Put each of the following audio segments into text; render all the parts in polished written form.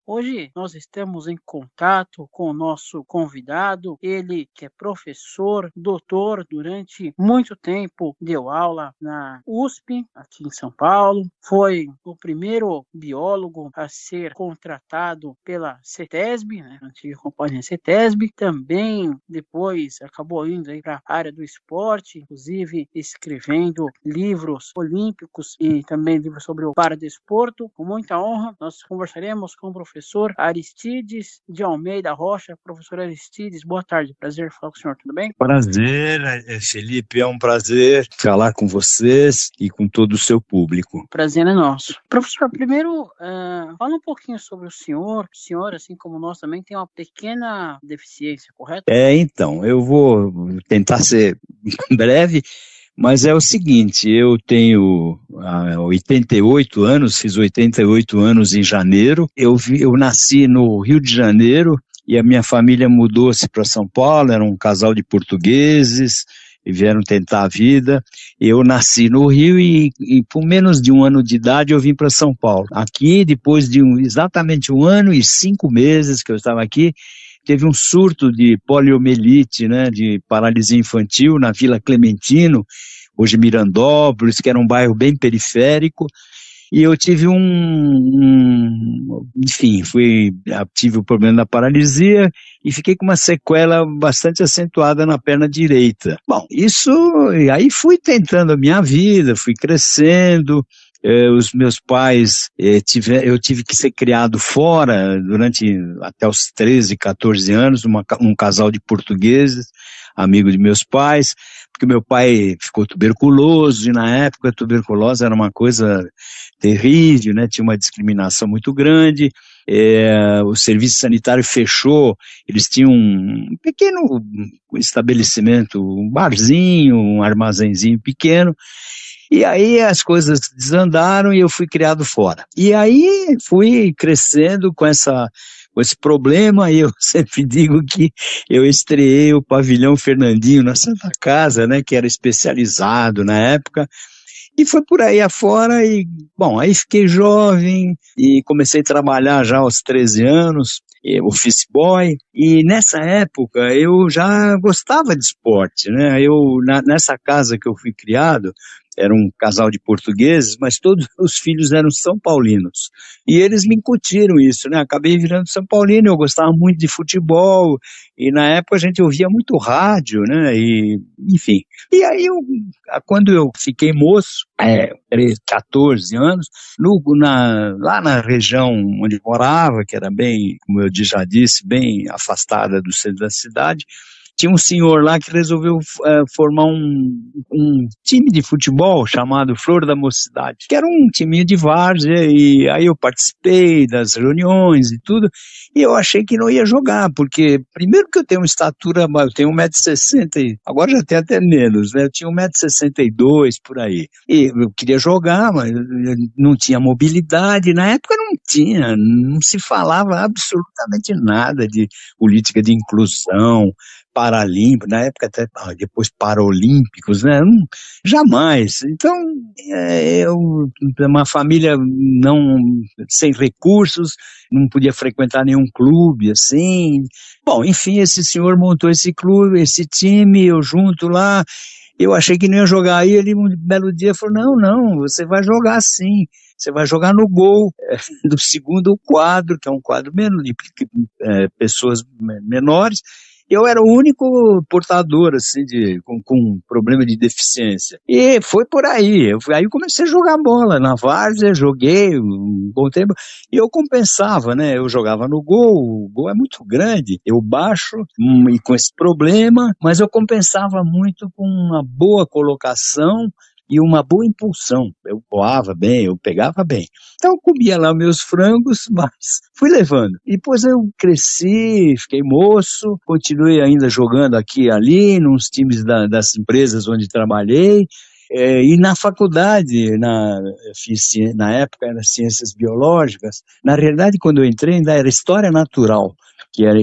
Hoje nós estamos em contato com o nosso convidado, ele que é professor, doutor, durante muito tempo deu aula na USP, aqui em São Paulo, foi o primeiro biólogo a ser contratado pela CETESB, né, antiga companhia CETESB, também depois acabou indo para a área do esporte, inclusive escrevendo livros olímpicos e também livros sobre o paradesporto. Com muita honra, nós conversaremos com o professor Aristides de Almeida Rocha. Professor Aristides, boa tarde, prazer falar com o senhor, tudo bem? Prazer, Felipe, é um prazer falar com vocês e com todo o seu público. Prazer é nosso. Professor, primeiro, fala um pouquinho sobre o senhor. O senhor, assim como nós, também tem uma pequena deficiência, correto? Então, eu vou tentar ser breve, mas é o seguinte, eu tenho 88 anos, fiz 88 anos em janeiro, eu nasci no Rio de Janeiro e a minha família mudou-se para São Paulo, era um casal de portugueses e vieram tentar a vida. Eu nasci no Rio e por menos de um ano de idade eu vim para São Paulo. Aqui, depois de exatamente 1 ano e 5 meses que eu estava aqui, teve um surto de poliomielite, né, de paralisia infantil na Vila Clementino, hoje Mirandópolis, que era um bairro bem periférico, e eu tive tive o problema da paralisia e fiquei com uma sequela bastante acentuada na perna direita. Bom, aí fui tentando a minha vida, fui crescendo. Os meus pais, eu tive que ser criado fora até os 13, 14 anos, um casal de portugueses, amigo de meus pais, porque meu pai ficou tuberculoso, e na época a tuberculose era uma coisa terrível, né? Tinha uma discriminação muito grande, o serviço sanitário fechou, eles tinham um pequeno estabelecimento, um barzinho, um armazenzinho pequeno, e aí as coisas desandaram e eu fui criado fora. E aí fui crescendo com esse problema, e eu sempre digo que eu estreiei o Pavilhão Fernandinho na Santa Casa, né, que era especializado na época, e foi por aí afora, e, bom, aí fiquei jovem e comecei a trabalhar já aos 13 anos, office boy, e nessa época eu já gostava de esporte, né, nessa casa que eu fui criado, era um casal de portugueses, mas todos os filhos eram são paulinos. E eles me incutiram isso, né? Acabei virando São Paulino, eu gostava muito de futebol, e na época a gente ouvia muito rádio, né? E, enfim. E aí, quando eu fiquei moço, 14 anos, lá na região onde morava, que era bem, como eu já disse, bem afastada do centro da cidade, tinha um senhor lá que resolveu formar um time de futebol chamado Flor da Mocidade, que era um timinho de várzea, e aí eu participei das reuniões e tudo, e eu achei que não ia jogar, porque primeiro que eu tenho uma estatura, eu tenho 1,60 m, agora já tenho até menos, né? Eu tinha 1,62 m por aí, e eu queria jogar, mas não tinha mobilidade, na época não se falava absolutamente nada de política de inclusão, paralímpico, na época até depois paralímpicos, né? Jamais. Então, uma família sem recursos, não podia frequentar nenhum clube, assim. Bom, enfim, esse senhor montou esse clube, esse time, eu junto lá, eu achei que não ia jogar, aí ele um belo dia falou, não, você vai jogar sim. Você vai jogar no gol do segundo quadro, que é um quadro menor, de pessoas menores. Eu era o único portador, assim, com problema de deficiência. E foi por aí. Aí eu comecei a jogar bola na várzea, joguei um bom tempo, e eu compensava, né? Eu jogava no gol, o gol é muito grande, eu baixo, e com esse problema, mas eu compensava muito com uma boa colocação e uma boa impulsão. Eu voava bem, eu pegava bem. Então eu comia lá meus frangos, mas fui levando. E depois eu cresci, fiquei moço, continuei ainda jogando aqui e ali, nos times das empresas onde trabalhei. E na faculdade, na época era Ciências Biológicas, na realidade quando eu entrei ainda era História Natural,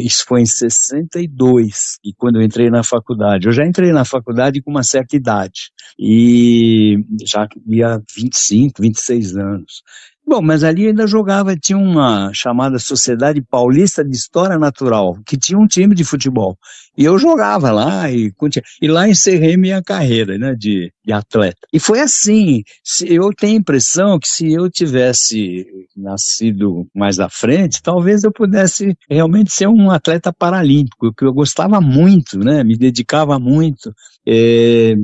isso foi em 62, e quando eu entrei na faculdade. Eu já entrei na faculdade com uma certa idade, e já ia 25, 26 anos. Bom, mas ali eu ainda jogava, tinha uma chamada Sociedade Paulista de História Natural, que tinha um time de futebol. E eu jogava lá e lá encerrei minha carreira, né, de atleta. E foi assim, eu tenho a impressão que se eu tivesse nascido mais à frente, talvez eu pudesse realmente ser um atleta paralímpico, que eu gostava muito, né, me dedicava muito, é,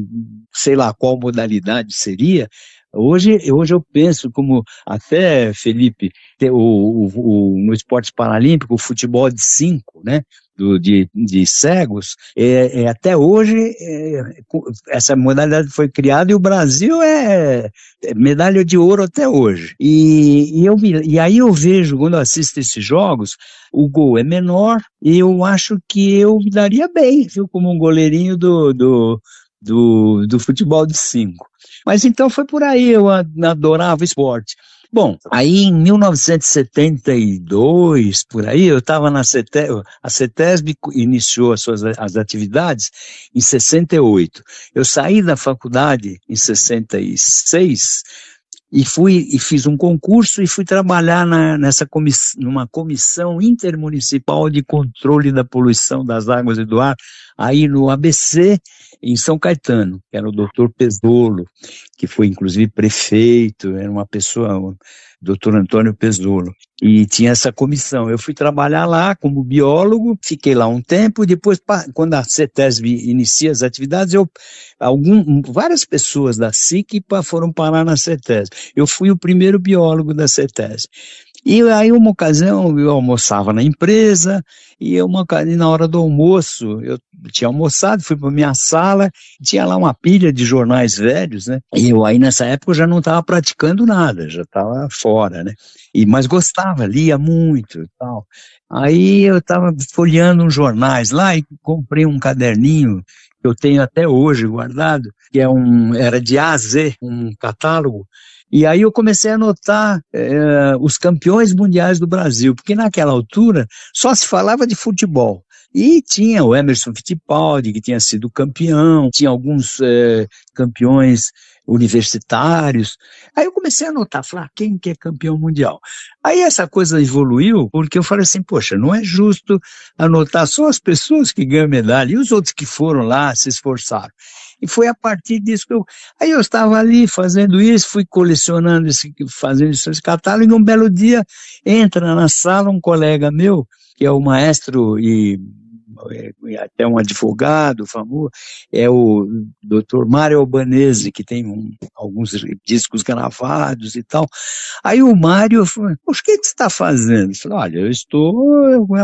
sei lá qual modalidade seria. Hoje eu penso como até, Felipe, no esporte paralímpico, o futebol de 5, né, de cegos, até hoje essa modalidade foi criada e o Brasil é medalha de ouro até hoje. E aí eu vejo, quando eu assisto esses jogos, o gol é menor e eu acho que eu me daria bem, viu, como um goleirinho do futebol de 5. Mas então foi por aí, eu adorava esporte. Bom, aí em 1972, por aí, eu estava na CETESB, a CETESB iniciou as atividades em 68. Eu saí da faculdade em 66 e fiz um concurso e fui trabalhar numa comissão intermunicipal de controle da poluição das águas e do ar, aí no ABC, em São Caetano, que era o doutor Pesolo, que foi inclusive prefeito, era uma pessoa, doutor Antônio Pesolo, e tinha essa comissão. Eu fui trabalhar lá como biólogo, fiquei lá um tempo, e depois, quando a CETESB inicia as atividades, várias pessoas da CICPA foram parar na CETESB. Eu fui o primeiro biólogo da CETESB. E aí, uma ocasião, eu almoçava na empresa, e na hora do almoço, eu tinha almoçado, fui para minha sala, tinha lá uma pilha de jornais velhos, né? E eu aí, nessa época, eu já não estava praticando nada, já estava fora, né? Mas gostava, lia muito e tal. Aí eu estava folheando uns jornais lá e comprei um caderninho que eu tenho até hoje guardado, que era de A a Z, um catálogo. E aí eu comecei a anotar os campeões mundiais do Brasil, porque naquela altura só se falava de futebol. E tinha o Emerson Fittipaldi, que tinha sido campeão, tinha alguns campeões universitários. Aí eu comecei a anotar, falar, quem que é campeão mundial? Aí essa coisa evoluiu, porque eu falei assim, poxa, não é justo anotar só as pessoas que ganham medalha, e os outros que foram lá, se esforçaram. E foi a partir disso que aí eu estava ali fazendo isso, fui colecionando fazendo esse catálogo, e um belo dia entra na sala um colega meu, que é o maestro e até um advogado famoso, é o Dr. Mário Albanese, que tem alguns discos gravados e tal. Aí o Mário falou, o que você está fazendo? Eu falei, olha, eu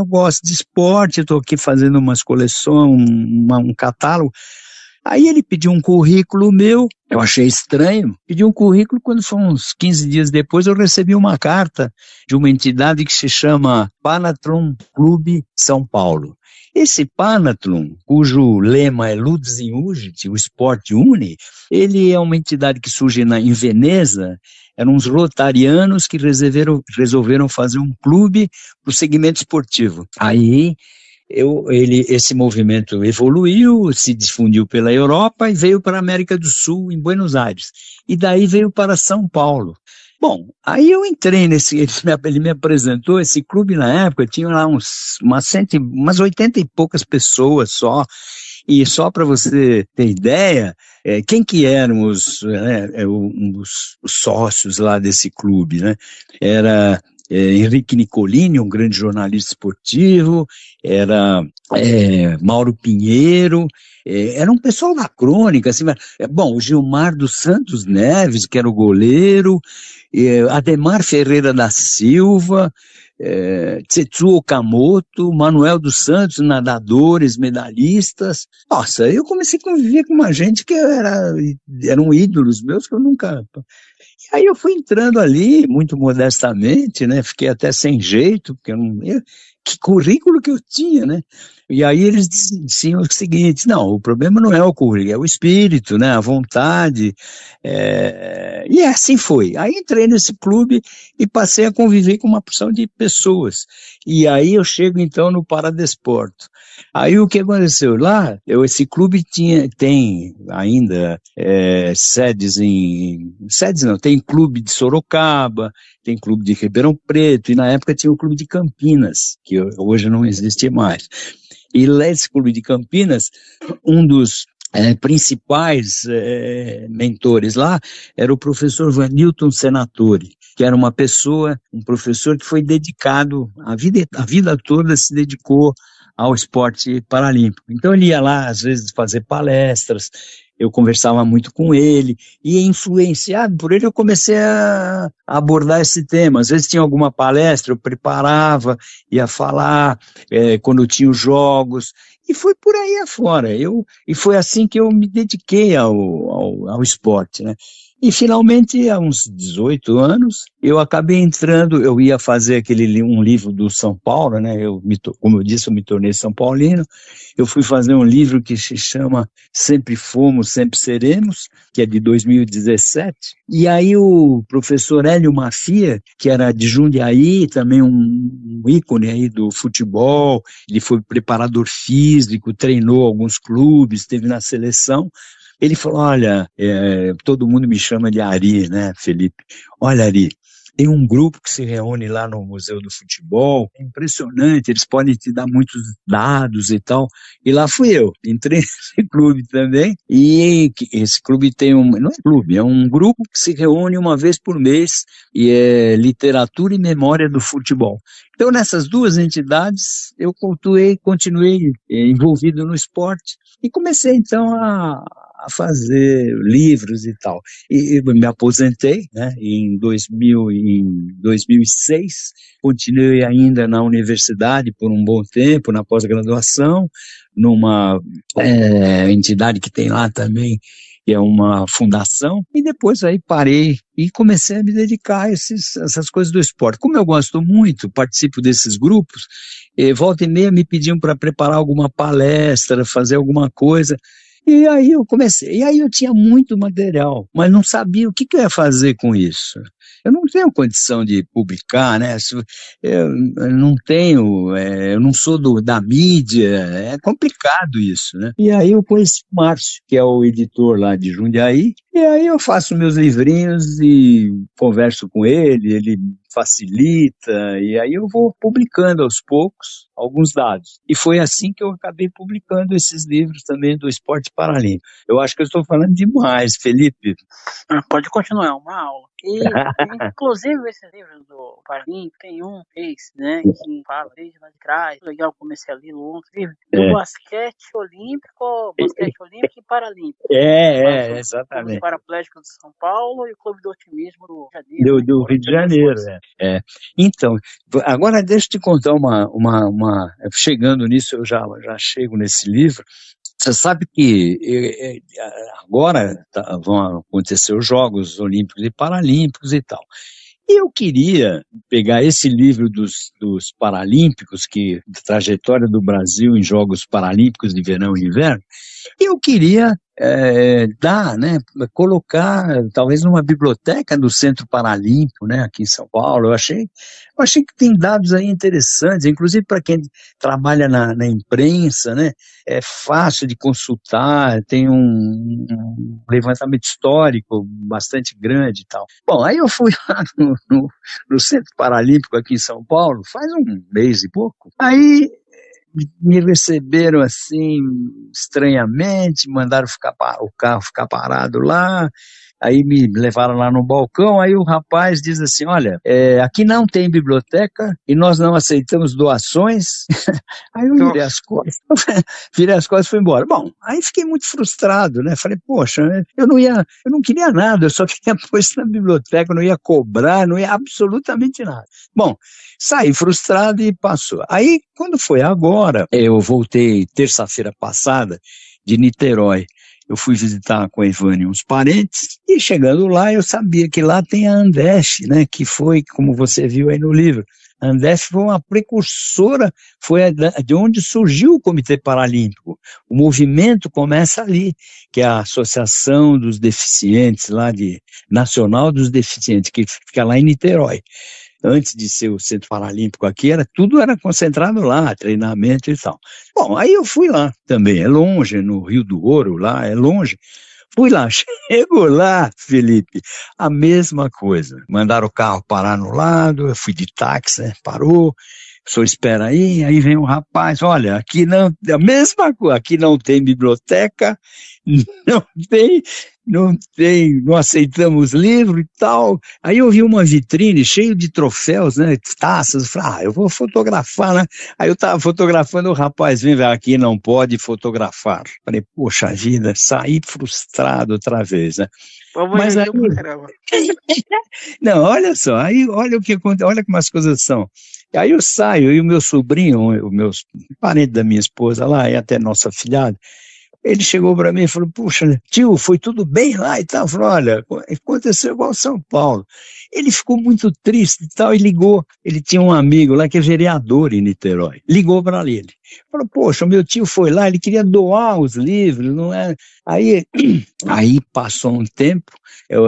gosto de esporte, estou aqui fazendo umas coleções, um catálogo. Aí ele pediu um currículo meu, eu achei estranho, pediu um currículo, quando foi uns 15 dias depois eu recebi uma carta de uma entidade que se chama Panathlon Clube São Paulo. Esse Panathlon, cujo lema é Lux in Ugit, o esporte une, ele é uma entidade que surge em Veneza, eram uns rotarianos que resolveram fazer um clube para o segmento esportivo. Aí esse movimento evoluiu, se difundiu pela Europa e veio para a América do Sul, em Buenos Aires. E daí veio para São Paulo. Bom, aí eu entrei ele me apresentou, esse clube na época tinha lá umas 80 e poucas pessoas só, e só para você ter ideia, quem que eram os sócios lá desse clube, né? Era Henrique Nicolini, um grande jornalista esportivo, era Mauro Pinheiro, era um pessoal da crônica, assim, bom, o Gilmar dos Santos Neves, que era o goleiro, Ademar Ferreira da Silva, Tetsuo Okamoto, Manuel dos Santos, nadadores, medalhistas. Nossa, eu comecei a conviver com uma gente que eram ídolos meus que eu nunca... Aí eu fui entrando ali, muito modestamente, né? Fiquei até sem jeito, porque que currículo que eu tinha, né? E aí eles diziam o seguinte: não, o problema não é o currículo, é o espírito, né? A vontade. E assim foi. Aí entrei nesse clube e passei a conviver com uma porção de pessoas. E aí eu chego então no Paradesporto. Aí o que aconteceu? Lá, esse clube tem ainda sedes não, tem clube de Sorocaba, tem clube de Ribeirão Preto, e na época tinha o clube de Campinas, que hoje não existe mais. E lá esse clube de Campinas, um dos principais mentores lá era o professor Vanilton Senatori, que era um professor que foi dedicado, a vida toda se dedicou ao esporte paralímpico. Então ele ia lá, às vezes, fazer palestras, eu conversava muito com ele, e influenciado por ele eu comecei a abordar esse tema. Às vezes tinha alguma palestra, eu preparava, ia falar, quando tinha os jogos, e foi por aí afora. E foi assim que eu me dediquei ao esporte, né? E finalmente, há uns 18 anos, eu acabei entrando, eu ia fazer um livro do São Paulo, né? Como eu disse, eu me tornei São Paulino. Eu fui fazer um livro que se chama Sempre Fomos, Sempre Seremos, que é de 2017. E aí o professor Hélio Mafia, que era de Jundiaí, também um ícone aí do futebol, ele foi preparador físico, treinou alguns clubes, esteve na seleção. Ele falou: olha, todo mundo me chama de Ari, né, Felipe? Olha, Ari, tem um grupo que se reúne lá no Museu do Futebol, é impressionante, eles podem te dar muitos dados e tal. E lá fui eu, entrei nesse clube também, e esse clube não é clube, é um grupo que se reúne uma vez por mês, e é Literatura e Memória do Futebol. Então, nessas duas entidades, eu continuei envolvido no esporte, e comecei então a fazer livros e tal. E me aposentei, né, em 2006, continuei ainda na universidade por um bom tempo, na pós-graduação, numa entidade que tem lá também, que é uma fundação, e depois aí parei e comecei a me dedicar a essas coisas do esporte. Como eu gosto muito, participo desses grupos, volta e meia me pediam para preparar alguma palestra, fazer alguma coisa. E aí eu comecei, e aí eu tinha muito material, mas não sabia o que eu ia fazer com isso. Eu não tenho condição de publicar, né? Eu não tenho, eu não sou da mídia, é complicado isso, né? E aí eu conheci o Márcio, que é o editor lá de Jundiaí, e aí eu faço meus livrinhos e converso com ele facilita, e aí eu vou publicando aos poucos alguns dados. E foi assim que eu acabei publicando esses livros também do esporte paralímpico. Eu acho que eu estou falando demais, Felipe. Pode continuar, é uma aula. E, inclusive, esse livro do Paralímpico tem um né, que fala desde lá de trás, legal, comecei a ler ontem, do basquete olímpico e paralímpico. Exatamente. O Paraplégico de São Paulo e o Clube do Otimismo do Rio de Janeiro. Então, agora deixa eu te contar chegando nisso, eu já chego nesse livro. Você sabe que agora vão acontecer os Jogos Olímpicos e Paralímpicos e tal. E eu queria pegar esse livro dos Paralímpicos, trajetória do Brasil em Jogos Paralímpicos de Verão e Inverno, e eu queria colocar talvez numa biblioteca do Centro Paralímpico, né, aqui em São Paulo. Eu achei que tem dados aí interessantes, inclusive para quem trabalha na imprensa, né, é fácil de consultar, tem um levantamento histórico bastante grande e tal. Bom, aí eu fui lá no Centro Paralímpico aqui em São Paulo, faz um mês e pouco, aí me receberam assim estranhamente, mandaram o carro ficar parado lá, aí me levaram lá no balcão, aí o rapaz diz assim: olha, aqui não tem biblioteca e nós não aceitamos doações. Aí eu virei as costas e fui embora. Bom, aí fiquei muito frustrado, né? Falei: poxa, eu não queria nada, eu só queria pôr isso na biblioteca, eu não ia cobrar, não ia absolutamente nada. Bom, saí frustrado e passou. Aí, quando foi agora, eu voltei terça-feira passada de Niterói. Eu fui visitar com a Ivane uns parentes, e chegando lá eu sabia que lá tem a Andeste, né, que foi, como você viu aí no livro, A Andef foi uma precursora, foi de onde surgiu o Comitê Paralímpico. O movimento começa ali, que é a Associação dos Deficientes, Nacional dos Deficientes, que fica lá em Niterói. Antes de ser o Centro Paralímpico aqui, tudo era concentrado lá, treinamento e tal. Bom, aí eu fui lá também, é longe, no Rio do Ouro, lá é longe. Fui lá, chego lá, Felipe, a mesma coisa. Mandaram o carro parar no lado, eu fui de táxi, né? Parou, o senhor espera aí vem um rapaz, olha, aqui não, a mesma coisa, aqui não tem biblioteca, não aceitamos livro e tal. Aí eu vi uma vitrine cheia de troféus, né, taças, eu falei, eu vou fotografar, né? Aí eu estava fotografando, o rapaz vem, aqui não pode fotografar. Falei, poxa vida, saí frustrado outra vez, né? Mas aí, não, olha só, aí olha o que acontece, olha como as coisas são. Aí eu saio, e o meu sobrinho, o meu parente da minha esposa lá, e até nosso afilhado, ele chegou para mim e falou, puxa, tio, foi tudo bem lá e tal? Eu falei, olha, aconteceu igual São Paulo. Ele ficou muito triste e tal, e ligou. Ele tinha um amigo lá que é vereador em Niterói. Ligou para ele. Falou, poxa, meu tio foi lá, ele queria doar os livros, não é? Aí passou um tempo,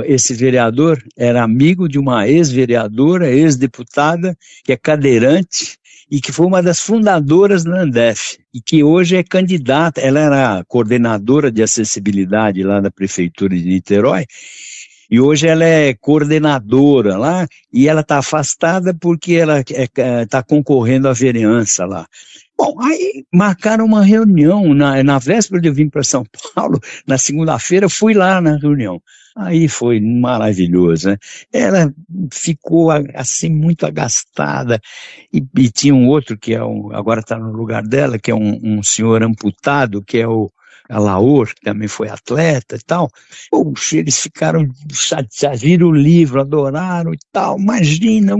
esse vereador era amigo de uma ex-vereadora, ex-deputada, que é cadeirante, e que foi uma das fundadoras da Andef, e que hoje é candidata, ela era coordenadora de acessibilidade lá da Prefeitura de Niterói, e hoje ela é coordenadora lá, e ela está afastada porque ela está concorrendo à vereança lá. Bom, aí marcaram uma reunião, na véspera de eu vir para São Paulo, na segunda-feira, fui lá na reunião. Aí foi maravilhoso, né? Ela ficou assim muito agastada, e tinha um outro que agora está no lugar dela, que é um senhor amputado, que é o Alaor, que também foi atleta e tal. Poxa, eles ficaram chateados, viram o livro, adoraram e tal. Imagina,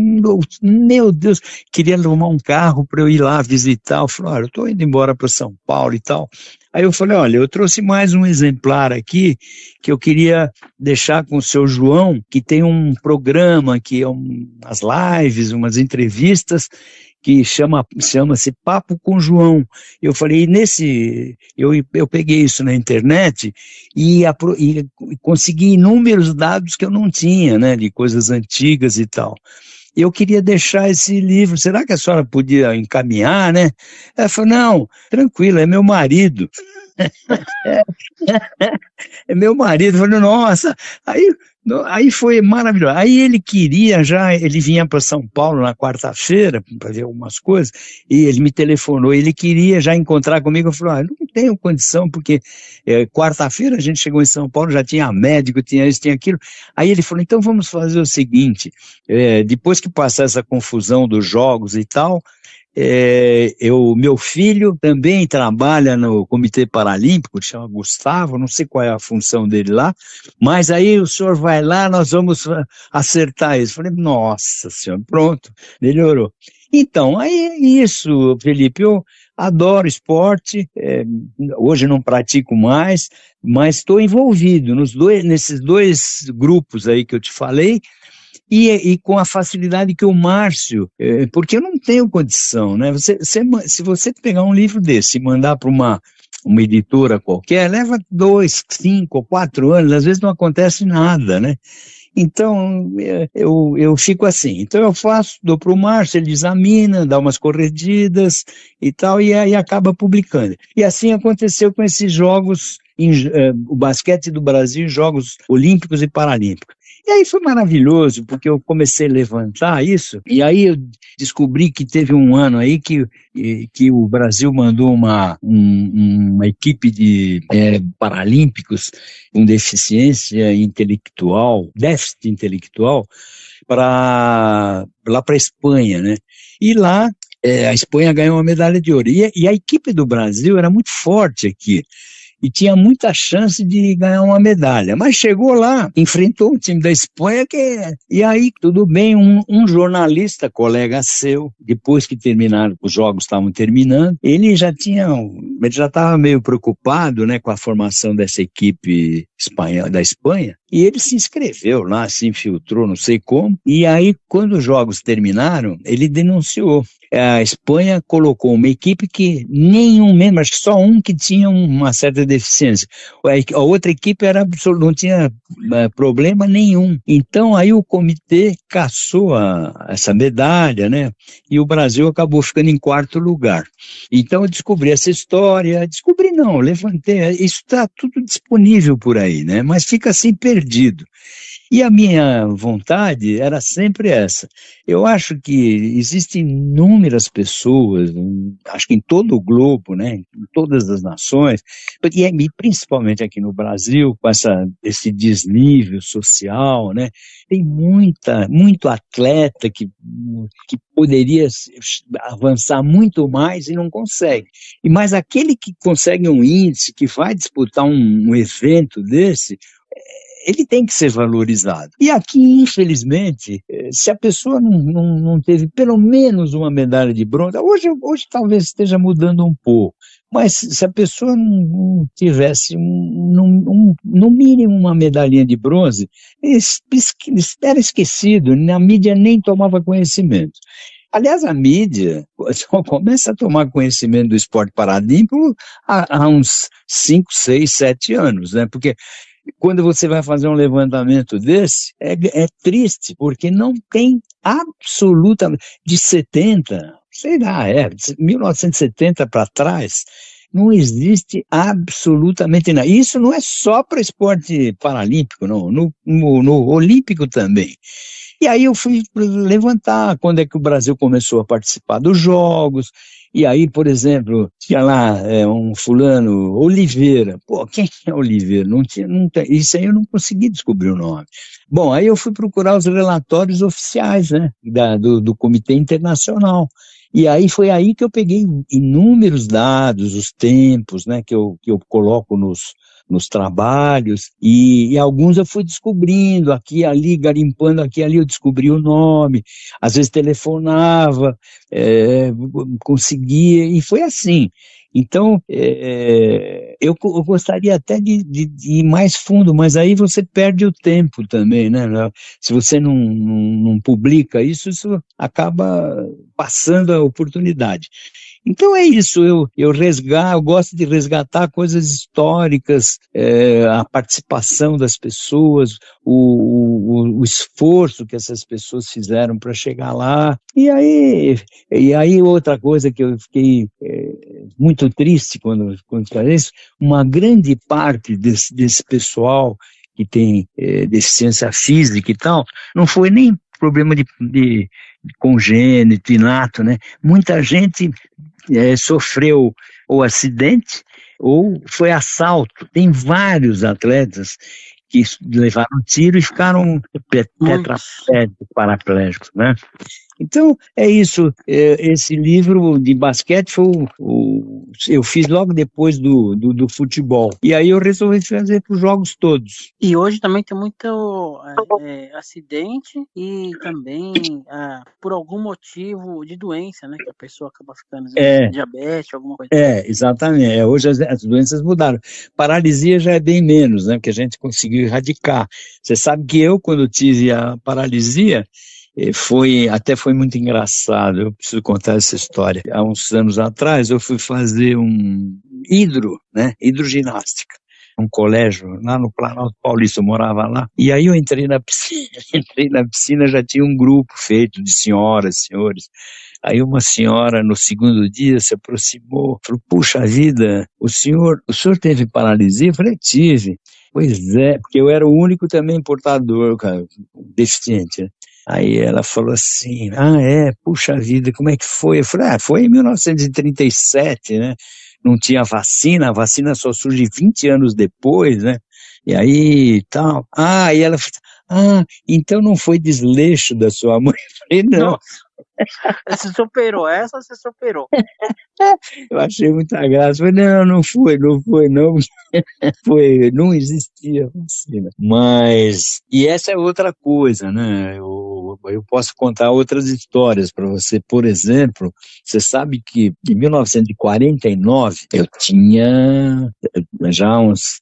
meu Deus, queria arrumar um carro para eu ir lá visitar. Eu falei, olha, eu estou indo embora para São Paulo e tal. Aí eu falei, olha, eu trouxe mais um exemplar aqui que eu queria deixar com o seu João, que tem um programa, que é umas lives, umas entrevistas, que chama-se Papo com João. Eu falei, eu peguei isso na internet e consegui inúmeros dados que eu não tinha, né, de coisas antigas e tal. Eu queria deixar esse livro, será que a senhora podia encaminhar, né? Ela falou, não, tranquilo, é meu marido. É meu marido. Eu falei, nossa, aí foi maravilhoso. Aí ele vinha para São Paulo na quarta-feira para ver algumas coisas, e ele me telefonou, ele queria já encontrar comigo. Eu falei, não tenho condição, porque quarta-feira a gente chegou em São Paulo, já tinha médico, tinha isso, tinha aquilo. Aí ele falou, então vamos fazer o seguinte, depois que passar essa confusão dos jogos e tal, meu filho também trabalha no Comitê Paralímpico, chama Gustavo, não sei qual é a função dele lá, mas aí o senhor vai lá, nós vamos acertar isso. Falei, nossa senhora, pronto, melhorou. Então, aí é isso, Felipe, eu adoro esporte, hoje não pratico mais, mas estou envolvido nesses dois grupos aí que eu te falei, e com a facilidade que o Márcio, porque eu não tenho condição, né? Se você pegar um livro desse e mandar para uma editora qualquer, leva 2, 5 ou 4 anos, às vezes não acontece nada, né? Então, eu fico assim. Então eu dou para o Márcio, ele examina, dá umas corrigidas e tal, e aí acaba publicando. E assim aconteceu com esses jogos, o basquete do Brasil, Jogos Olímpicos e Paralímpicos. E aí foi maravilhoso, porque eu comecei a levantar isso, e aí eu descobri que teve um ano aí que o Brasil mandou uma equipe de paralímpicos com deficiência intelectual, déficit intelectual, lá para a Espanha, né? E lá a Espanha ganhou uma medalha de ouro, e a equipe do Brasil era muito forte aqui, e tinha muita chance de ganhar uma medalha, mas chegou lá, enfrentou o time da Espanha, e aí tudo bem, um jornalista, colega seu, depois que os jogos estavam terminando, ele já estava meio preocupado, né, com a formação dessa equipe da Espanha, E ele se inscreveu lá, se infiltrou, não sei como. E aí, quando os jogos terminaram, ele denunciou. A Espanha colocou uma equipe que nenhum membro, acho que só um que tinha uma certa deficiência. A outra equipe não tinha problema nenhum. Então, aí o comitê caçou essa medalha, né? E o Brasil acabou ficando em quarto lugar. Então, eu descobri essa história. Descobri não, levantei. Isso está tudo disponível por aí, né? Mas fica assim perdido. E a minha vontade era sempre essa. Eu acho que existem inúmeras pessoas, acho que em todo o globo, né, em todas as nações, e principalmente aqui no Brasil, com esse desnível social, né, tem muito atleta que poderia avançar muito mais e não consegue. Mas aquele que consegue um índice, que vai disputar um evento desse, ele tem que ser valorizado. E aqui, infelizmente, se a pessoa não teve pelo menos uma medalha de bronze, hoje talvez esteja mudando um pouco, mas se a pessoa não tivesse, no mínimo, uma medalhinha de bronze, era esquecido, a mídia nem tomava conhecimento. Aliás, a mídia só começa a tomar conhecimento do esporte paralímpico há uns 5, 6, 7 anos, né? Porque quando você vai fazer um levantamento desse, é triste, porque não tem absolutamente, de 70, sei lá, 1970 para trás, não existe absolutamente nada. Isso não é só para esporte paralímpico, não, no olímpico também. E aí eu fui levantar quando é que o Brasil começou a participar dos jogos. E aí, por exemplo, tinha lá um fulano, Oliveira. Pô, quem é Oliveira? Não tem, isso aí eu não consegui descobrir o nome. Bom, aí eu fui procurar os relatórios oficiais, né, do Comitê Internacional. E aí foi aí que eu peguei inúmeros dados, os tempos, né, que eu coloco nos trabalhos, e alguns eu fui descobrindo, aqui ali, garimpando aqui ali, eu descobri o nome, às vezes telefonava, conseguia, e foi assim. Então, eu gostaria até de ir mais fundo, mas aí você perde o tempo também, né? Se você não publica isso, isso acaba passando a oportunidade. Então é isso, eu gosto de resgatar coisas históricas, a participação das pessoas, o esforço que essas pessoas fizeram para chegar lá. E aí outra coisa que eu fiquei muito triste quando falei isso, uma grande parte desse pessoal que tem deficiência física e tal, não foi nem problema de congênito, inato, né? Muita gente sofreu ou acidente ou foi assalto. Tem vários atletas que levaram tiro e ficaram tetraplégicos, paraplégicos, né? Então, é isso. Esse livro de basquete eu fiz logo depois do futebol. E aí eu resolvi fazer para os jogos todos. E hoje também tem muito acidente e também por algum motivo de doença, né? Que a pessoa acaba ficando, às vezes, diabetes, alguma coisa. Exatamente. Hoje as doenças mudaram. Paralisia já é bem menos, né? Porque a gente conseguiu erradicar. Você sabe que eu, quando tive a paralisia, até foi muito engraçado, eu preciso contar essa história. Há uns anos atrás, eu fui fazer hidroginástica, um colégio lá no Planalto Paulista, eu morava lá, e aí eu entrei na piscina, já tinha um grupo feito de senhoras, senhores. Aí uma senhora, no segundo dia, se aproximou, falou, puxa vida, o senhor teve paralisia? Eu falei, tive. Pois é, porque eu era o único também portador, cara, deficiente, né? Aí ela falou assim, puxa vida, como é que foi? Eu falei, foi em 1937, né? Não tinha vacina, a vacina só surge 20 anos depois, né? E aí, tal. E ela falou, então não foi desleixo da sua mãe? Eu falei, não. Você superou essa, você superou. Eu achei muita graça. Eu falei, não foi, não. Não existia vacina. E essa é outra coisa, né? eu posso contar outras histórias para você. Por exemplo, você sabe que em 1949 eu tinha já uns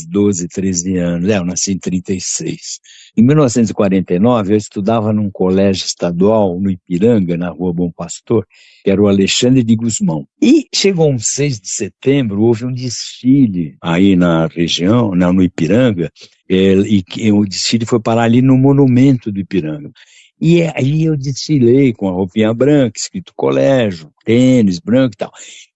12, 13 anos, eu nasci em 36. Em 1949 eu estudava num colégio estadual no Ipiranga, na Rua Bom Pastor, que era o Alexandre de Gusmão. E chegou um 6 de setembro, houve um desfile aí na região, no Ipiranga, e o desfile foi parar ali no monumento do Ipiranga. E aí eu desfilei com a roupinha branca, escrito colégio, tênis branco e tal.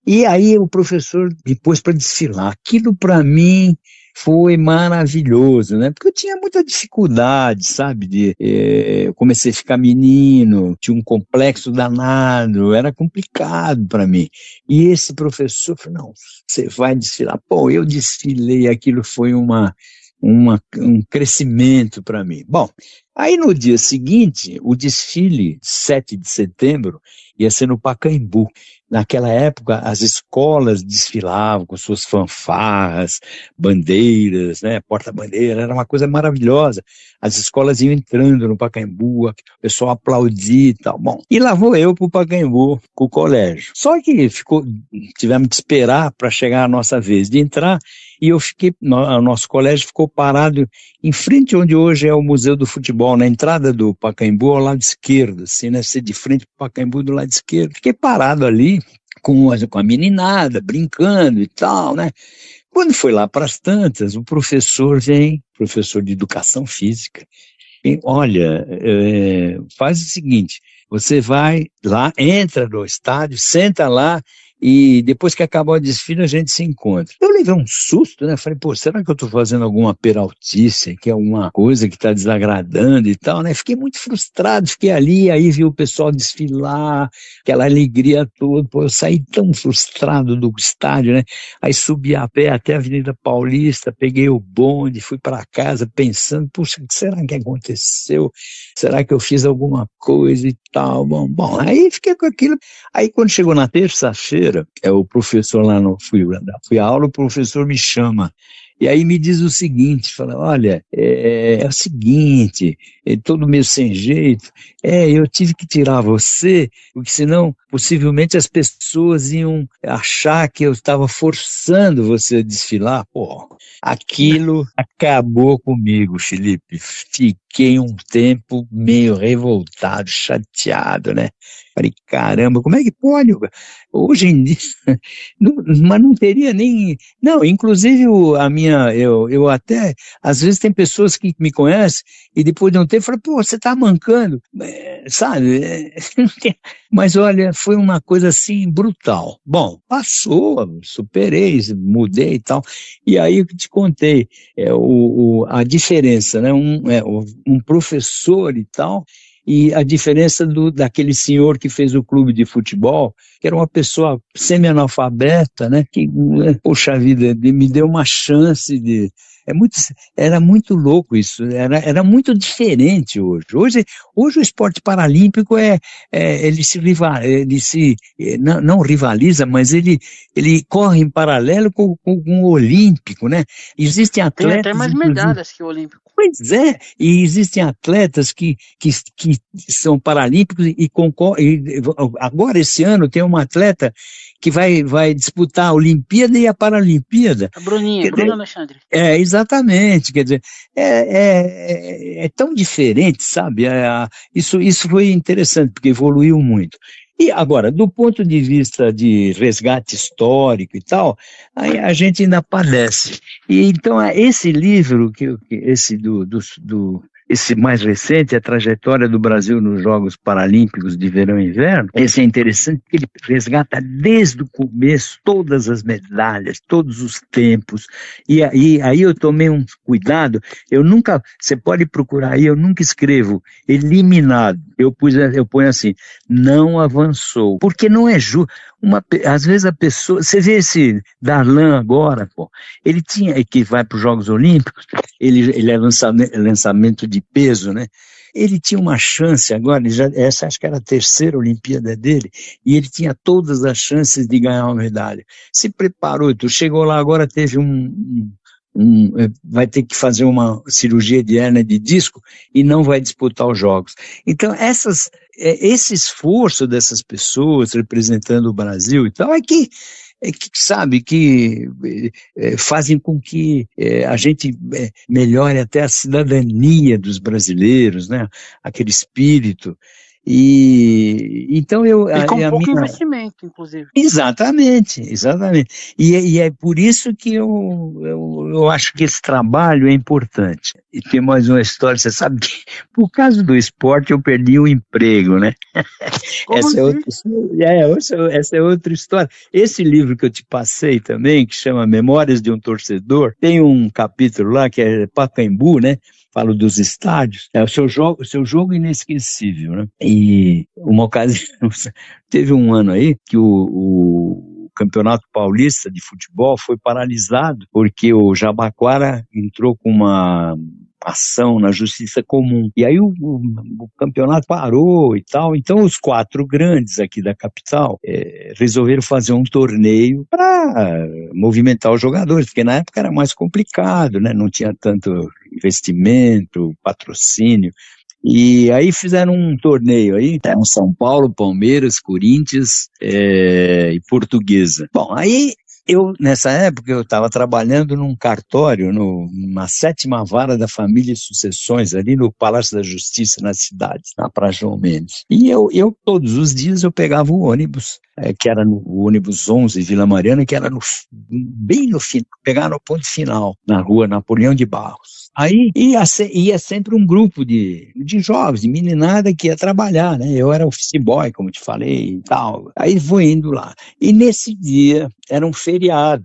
E aí o professor me pôs para desfilar. Aquilo para mim foi maravilhoso, né? Porque eu tinha muita dificuldade, sabe? Eu comecei a ficar menino, tinha um complexo danado, era complicado para mim. E esse professor falou, não, você vai desfilar. Pô, eu desfilei, aquilo foi um crescimento para mim. Bom, aí no dia seguinte, o desfile, 7 de setembro, ia ser no Pacaembu. Naquela época, as escolas desfilavam com suas fanfarras, bandeiras, né, porta-bandeira, era uma coisa maravilhosa. As escolas iam entrando no Pacaembu, o pessoal aplaudia e tal. Bom, e lá vou eu para o Pacaembu, com o colégio. Só que tivemos que esperar para chegar a nossa vez de entrar, e o nosso colégio ficou parado em frente onde hoje é o Museu do Futebol, na entrada do Pacaembu, ao lado esquerdo, assim, né? Ser de frente para o Pacaembu do lado esquerdo. Fiquei parado ali com a meninada, brincando e tal, né? Quando foi lá para as tantas, o professor professor de educação física, e, olha, faz o seguinte, você vai lá, entra no estádio, senta lá, e depois que acabar o desfile a gente se encontra. Eu levei um susto, né? Falei, pô, será que eu estou fazendo alguma peraltice, que é alguma coisa que está desagradando e tal, né? Fiquei muito frustrado, fiquei ali, aí vi o pessoal desfilar, aquela alegria toda, pô, eu saí tão frustrado do estádio, né? Aí subi a pé até a Avenida Paulista, peguei o bonde, fui para casa pensando, puxa, o que será que aconteceu? Será que eu fiz alguma coisa e tal? Bom, aí fiquei com aquilo. Aí quando chegou na terça-feira, o professor lá fui à aula, o professor me chama, e aí me diz o seguinte, fala, olha, é o seguinte, todo meio sem jeito, eu tive que tirar você, porque senão possivelmente as pessoas iam achar que eu estava forçando você a desfilar. Pô, aquilo acabou comigo, Felipe. Fiquei um tempo meio revoltado, chateado, né? Falei, caramba, como é que pode? Hoje em dia, mas não teria nem... Não, inclusive eu até, às vezes tem pessoas que me conhecem e depois de um tempo falam, pô, você tá mancando, sabe? Mas olha, foi uma coisa assim brutal. Bom, passou, superei, mudei e tal. E aí eu te contei a diferença, né? Um professor e tal, e a diferença daquele senhor que fez o clube de futebol, que era uma pessoa semi-analfabeta, né? Que, poxa vida, me deu uma chance de... Era muito louco isso, era muito diferente hoje. Hoje o esporte paralímpico não rivaliza, mas ele corre em paralelo com o olímpico, né? Existem atletas... Tem até mais medalhas que o olímpico. Pois é, e existem atletas que são paralímpicos e concorrem. Agora, esse ano, tem uma atleta que vai disputar a Olimpíada e a Paralimpíada. A Bruninha, Bruna Alexandre. Exatamente, quer dizer, é tão diferente, sabe? Isso foi interessante, porque evoluiu muito. E agora, do ponto de vista de resgate histórico e tal, aí a gente ainda padece. E então, esse livro, esse mais recente, A Trajetória do Brasil nos Jogos Paralímpicos de Verão e Inverno, esse é interessante porque ele resgata desde o começo todas as medalhas, todos os tempos, e aí eu tomei um cuidado, você pode procurar aí, eu nunca escrevo eliminado, eu ponho assim, não avançou, porque não é justo. Às vezes a pessoa, você vê esse Darlan agora, pô, ele que vai para os Jogos Olímpicos, ele é lançamento de peso, né? Ele tinha uma chance agora, essa acho que era a terceira Olimpíada dele, e ele tinha todas as chances de ganhar uma medalha. Se preparou, chegou lá agora, teve vai ter que fazer uma cirurgia de hérnia de disco e não vai disputar os jogos. Então, esse esforço dessas pessoas representando o Brasil e tal, sabe, que fazem com que a gente melhore até a cidadania dos brasileiros, né? Aquele espírito. E então E com pouco investimento, inclusive. Exatamente. E é por isso que eu acho que esse trabalho é importante. E tem mais uma história, você sabe que por causa do esporte eu perdi o emprego, né? Essa é outra história. Esse livro que eu te passei também, que chama Memórias de um Torcedor, tem um capítulo lá que é Pacaembu, né? Falo dos estádios, é o seu jogo inesquecível, né? E uma ocasião, teve um ano aí que o Campeonato Paulista de Futebol foi paralisado porque o Jabaquara entrou com uma ação na Justiça Comum. E aí o campeonato parou e tal. Então os 4 grandes aqui da capital resolveram fazer um torneio para movimentar os jogadores, porque na época era mais complicado, né? Não tinha tanto investimento, patrocínio. E aí fizeram um torneio aí, um São Paulo, Palmeiras, Corinthians e Portuguesa. Bom, aí nessa época, eu estava trabalhando num cartório, na 7ª Vara da Família e Sucessões, ali no Palácio da Justiça, na cidade, na Praça João Mendes. E eu todos os dias, eu pegava o ônibus, que era o ônibus 11, Vila Mariana, que era bem no fim, pegar no ponto final, na rua Napoleão de Barros. Aí ia sempre um grupo de jovens, de meninada que ia trabalhar, né? Eu era office boy, como te falei e tal. Aí vou indo lá. E nesse dia, era um feriado,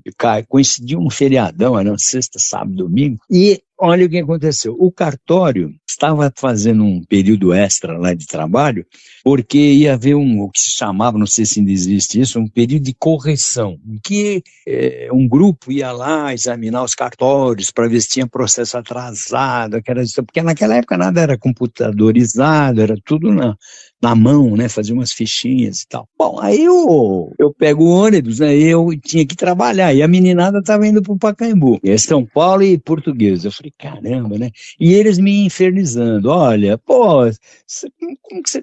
coincidiu um feriadão, era sexta, sábado, domingo, e olha o que aconteceu. O cartório estava fazendo um período extra lá de trabalho, porque ia haver o que se chamava, não sei se ainda existe isso, um período de correção, em que um grupo ia lá examinar os cartórios para ver se tinha processo atrasado, porque naquela época nada era computadorizado, era tudo na mão, né, fazia umas fichinhas e tal. Bom, aí eu pego o ônibus, né, eu tinha que trabalhar, e a meninada estava indo para o Pacaembu, São Paulo e Portuguesa. Eu falei, caramba, né, e eles me infernizando, olha, pô,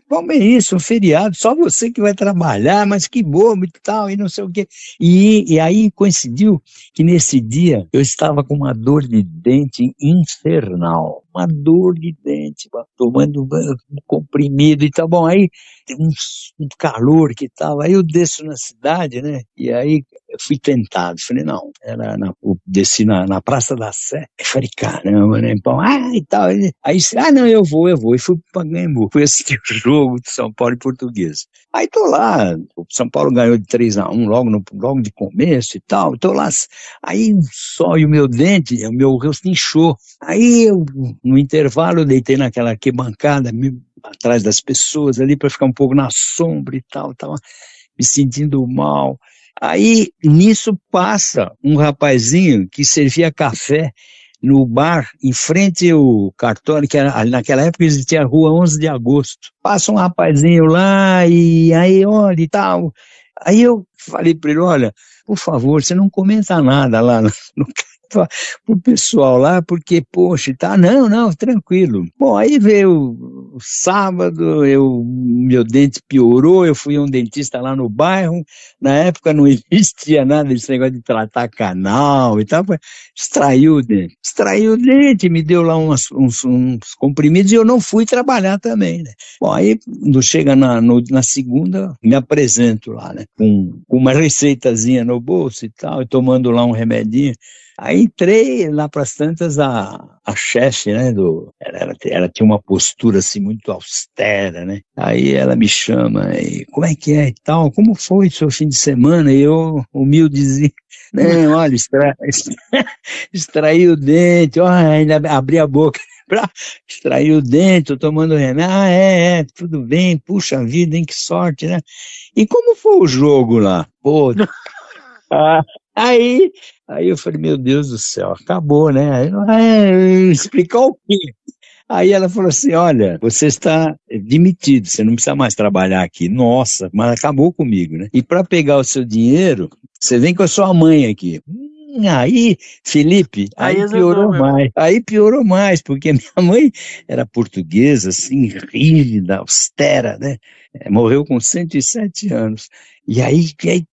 como é isso, um feriado, só você que vai trabalhar, mas que bobo e tal, e não sei o quê. E aí coincidiu que nesse dia eu estava com uma dor de dente infernal, uma dor de dente, tomando comprimido e tal. Bom, aí tem um calor que tava, aí eu desço na cidade, né, e aí eu fui tentado, falei, não, eu desci na Praça da Sé, eu falei, caramba, né, bom, e tal, aí não, eu vou, e fui para Pacaembu, fui assistir o jogo de São Paulo e Portuguesa. Aí tô lá, o São Paulo ganhou de 3-1 logo de começo e tal, tô lá, aí só, e o meu dente, o meu rosto inchou, aí no intervalo eu deitei naquela arquibancada, atrás das pessoas ali, para ficar um pouco na sombra e tal, tava me sentindo mal. Aí, nisso passa um rapazinho que servia café no bar, em frente ao cartório, que naquela época existia a Rua 11 de Agosto. Passa um rapazinho lá, e aí, olha, e tal. Aí eu falei para ele, olha, por favor, você não comenta nada lá no pro pessoal lá, porque, poxa, tá, não, tranquilo. Bom, aí veio o sábado, meu dente piorou, eu fui a um dentista lá no bairro, na época não existia nada desse negócio de tratar canal e tal, extraiu o dente, me deu lá uns comprimidos e eu não fui trabalhar também, né. Bom, aí, quando chega na segunda, me apresento lá, né, com uma receitazinha no bolso e tal, e tomando lá um remedinho. Aí entrei lá para as tantas, a chefe, né, ela tinha uma postura assim muito austera, né, aí ela me chama, e como é que é e tal, como foi o seu fim de semana? E eu, humildezinho, não, olha, extraí o dente, ainda abri a boca para extrair o dente, tô tomando remédio, tudo bem, puxa vida, hein, que sorte, né, e como foi o jogo lá? Pô, Aí eu falei, meu Deus do céu, acabou, né? Explicar o quê? Aí ela falou assim, olha, você está demitido, você não precisa mais trabalhar aqui. Nossa, mas acabou comigo, né? E para pegar o seu dinheiro, você vem com a sua mãe aqui. Aí, Felipe, aí piorou mais, porque minha mãe era portuguesa, assim, rígida, austera, né? Morreu com 107 anos. E aí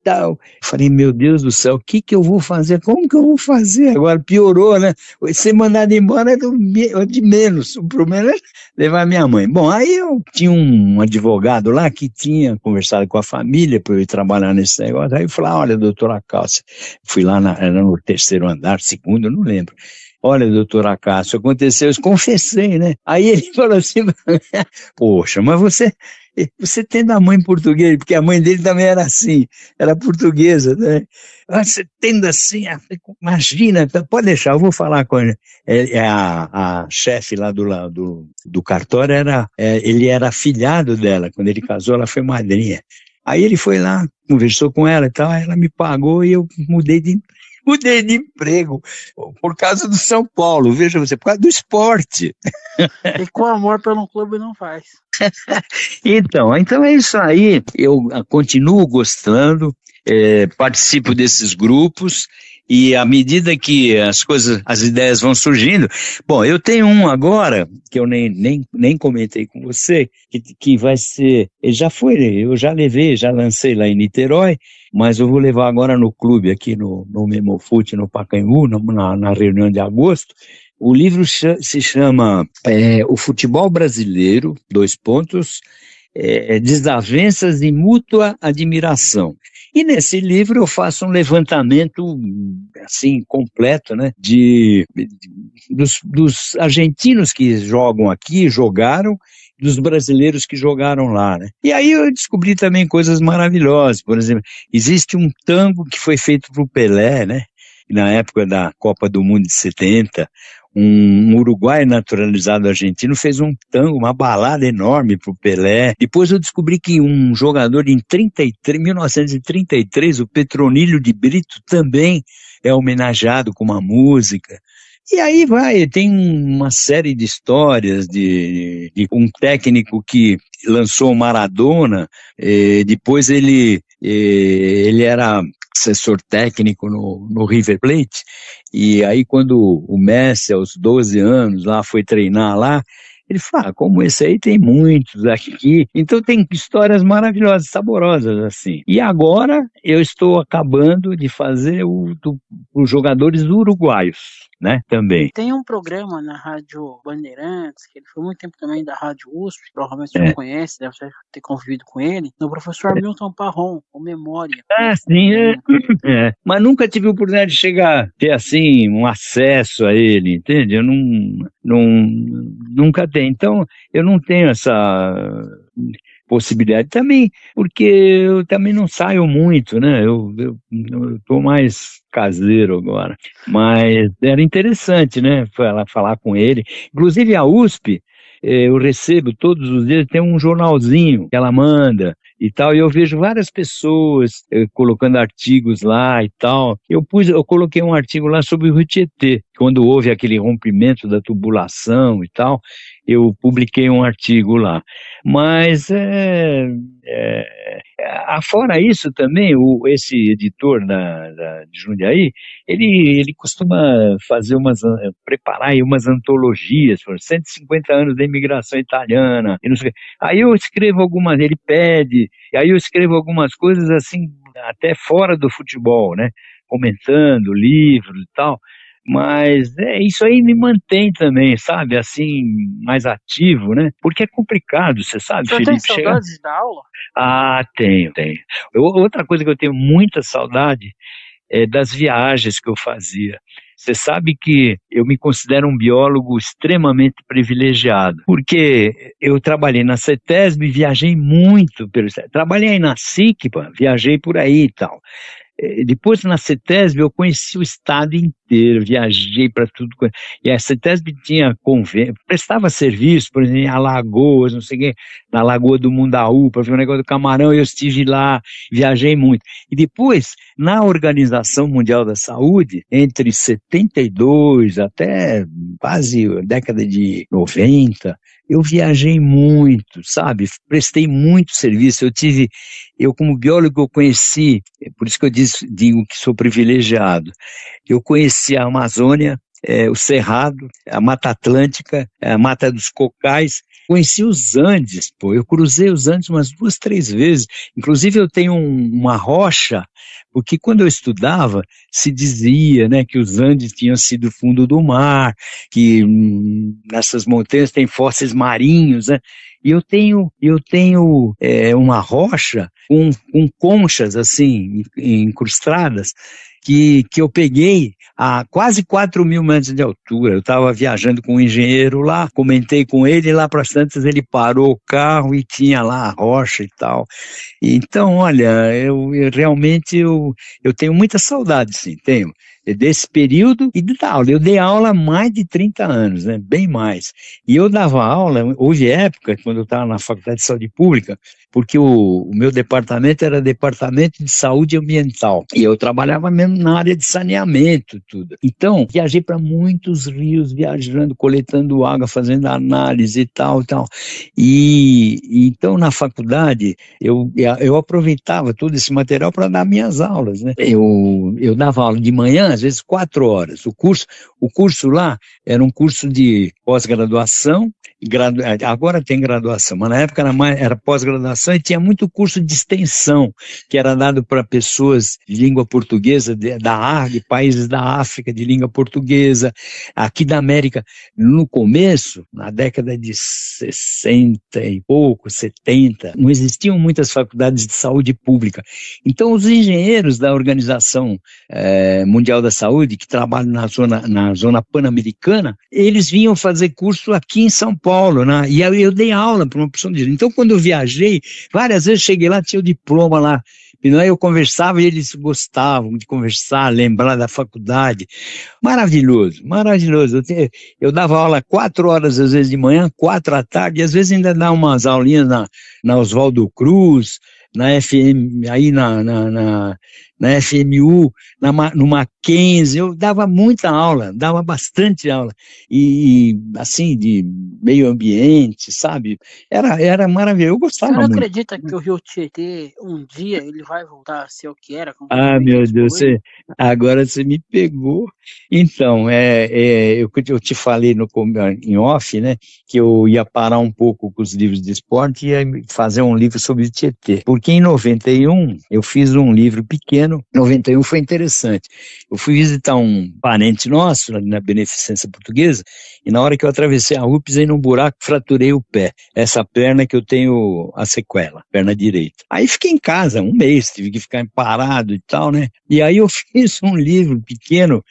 tal, falei, meu Deus do céu, o que eu vou fazer? Como que eu vou fazer? Agora piorou, né? Ser mandado embora é de menos, o problema é levar minha mãe. Bom, aí eu tinha um advogado lá que tinha conversado com a família para eu ir trabalhar nesse negócio, aí eu falei, olha, doutora Cássia, fui lá, era no terceiro andar, segundo, eu não lembro. Olha, doutor Acácio, aconteceu, eu confessei, né? Aí ele falou assim, poxa, mas você tem da mãe portuguesa, porque a mãe dele também era assim, era portuguesa, né? Ah, você tendo assim, imagina, pode deixar, eu vou falar com ele. A chefe lá do cartório, ele era afilhado dela, quando ele casou, ela foi madrinha. Aí ele foi lá, conversou com ela e tal, ela me pagou e eu mudei de emprego por causa do São Paulo, veja você, por causa do esporte. E com amor pelo clube não faz. Então é isso aí, eu continuo gostando, participo desses grupos, e à medida que as ideias vão surgindo, bom, eu tenho um agora, que eu nem comentei com você, que vai ser, eu já lancei lá em Niterói, mas eu vou levar agora no clube, aqui no Memofute, no Pacaembu, na reunião de agosto. O livro se chama O Futebol Brasileiro, Desavenças e Mútua Admiração. E nesse livro eu faço um levantamento, assim, completo, né, dos argentinos que jogaram, dos brasileiros que jogaram lá, né? E aí eu descobri também coisas maravilhosas, por exemplo, existe um tango que foi feito pro Pelé, né? Na época da Copa do Mundo de 70, um uruguaio naturalizado argentino fez um tango, uma balada enorme pro Pelé. Depois eu descobri que um jogador em 1933, o Petronilho de Brito, também é homenageado com uma música. E aí tem uma série de histórias de um técnico que lançou o Maradona, depois ele era assessor técnico no River Plate, e aí quando o Messi, aos 12 anos, lá foi treinar lá, ele falou, como esse aí tem muitos aqui, então tem histórias maravilhosas, saborosas assim. E agora eu estou acabando de fazer os jogadores uruguaios, né, também. Tem um programa na Rádio Bandeirantes, que ele foi muito tempo também da Rádio USP, provavelmente você conhece, deve ter convivido com ele, do professor Milton Parron, o Memória. Sim, mas nunca tive a oportunidade de ter assim, um acesso a ele, entende? Eu nunca tenho, então eu não tenho essa possibilidade também, porque eu também não saio muito, né? Eu tô mais caseiro agora, mas era interessante, né? Falar com ele. Inclusive a USP, eu recebo todos os dias, tem um jornalzinho que ela manda e tal, e eu vejo várias pessoas colocando artigos lá e tal. Eu coloquei um artigo lá sobre o Rio Tietê, quando houve aquele rompimento da tubulação e tal, eu publiquei um artigo lá. Mas, fora isso também, esse editor de Jundiaí, ele costuma preparar aí umas antologias, por 150 anos da imigração italiana, e não sei o quê. Aí eu escrevo ele pede, e aí eu escrevo algumas coisas assim, até fora do futebol, né, comentando livros e tal, mas isso aí me mantém também, sabe, assim, mais ativo, né, porque é complicado, você sabe, Felipe. Você tem saudades da aula? Ah, tenho. Outra coisa que eu tenho muita saudade é das viagens que eu fazia. Você sabe que eu me considero um biólogo extremamente privilegiado, porque eu trabalhei na CETESB, viajei muito, trabalhei na SIC, viajei por aí e tal. Depois, na CETESB, eu conheci o estado inteiro, viajei para tudo. E a CETESB tinha convênio, prestava serviço, por exemplo, em Alagoas, não sei o quê, na Lagoa do Mundaú, para ver o negócio do camarão, eu estive lá, viajei muito. E depois, na Organização Mundial da Saúde, entre 72 até quase a década de 90, eu viajei muito, sabe? Prestei muito serviço. Eu como biólogo, eu conheci, por isso que digo que sou privilegiado. Eu conheci a Amazônia, o Cerrado, a Mata Atlântica, a Mata dos Cocais. Conheci os Andes, pô. Eu cruzei os Andes umas 2, 3 vezes. Inclusive, eu tenho uma rocha, porque quando eu estudava, se dizia, né, que os Andes tinham sido o fundo do mar, que nessas montanhas tem fósseis marinhos, né? E eu tenho uma rocha com conchas assim incrustadas que eu peguei a quase 4.000 metros de altura. Eu estava viajando com um engenheiro lá, comentei com ele, e lá para as tantas ele parou o carro e tinha lá a rocha e tal. Então, olha, eu realmente eu tenho muita saudade, sim, tenho, desse período e da aula. Eu dei aula há mais de 30 anos, né, bem mais. E eu dava aula, houve época, quando eu estava na Faculdade de Saúde Pública, porque o meu departamento era Departamento de Saúde Ambiental, e eu trabalhava mesmo na área de saneamento, tudo. Então, viajei para muitos rios, viajando, coletando água, fazendo análise e tal, tal. E então, na faculdade, eu aproveitava todo esse material para dar minhas aulas, né? Eu dava aula de manhã, às vezes 4 horas. O curso lá era um curso de pós-graduação, agora tem graduação, mas na época era pós-graduação e tinha muito curso de extensão, que era dado para pessoas de língua portuguesa, da ARG, países da África de língua portuguesa, aqui da América. No começo, na década de 60 e pouco, 70, não existiam muitas faculdades de saúde pública. Então, os engenheiros da Organização Mundial da Saúde, que trabalham na zona pan-americana, eles vinham fazer curso aqui em São Paulo, né? E eu dei aula para uma opção de... Então, quando eu viajei, várias vezes cheguei lá, tinha o diploma lá, e eu conversava e eles gostavam de conversar, lembrar da faculdade. Maravilhoso, maravilhoso. Eu dava aula 4 horas, às vezes de manhã, 4 à tarde, e às vezes ainda dava umas aulinhas na Oswaldo Cruz, na FM, aí na FMU, no Mackenzie. Eu dava muita aula, dava bastante aula, e assim, de meio ambiente, sabe? Era maravilhoso, eu O gostava senhor muito. acredita que o Rio Tietê, um dia, ele vai voltar a ser o que era, Ah, meu completamente Deus, despoluído? agora você me pegou. Então, eu te falei em off, né, que eu ia parar um pouco com os livros de esporte e ia fazer um livro sobre o Tietê. Porque em 91, eu fiz um livro pequeno. 91 foi interessante. Eu fui visitar um parente nosso, na Beneficência Portuguesa, e na hora que eu atravessei a rua, pisei num buraco, fraturei o pé. Essa perna que eu tenho a sequela, perna direita. Aí fiquei em casa 1 mês, tive que ficar parado e tal, né? E aí eu fiz um livro pequeno,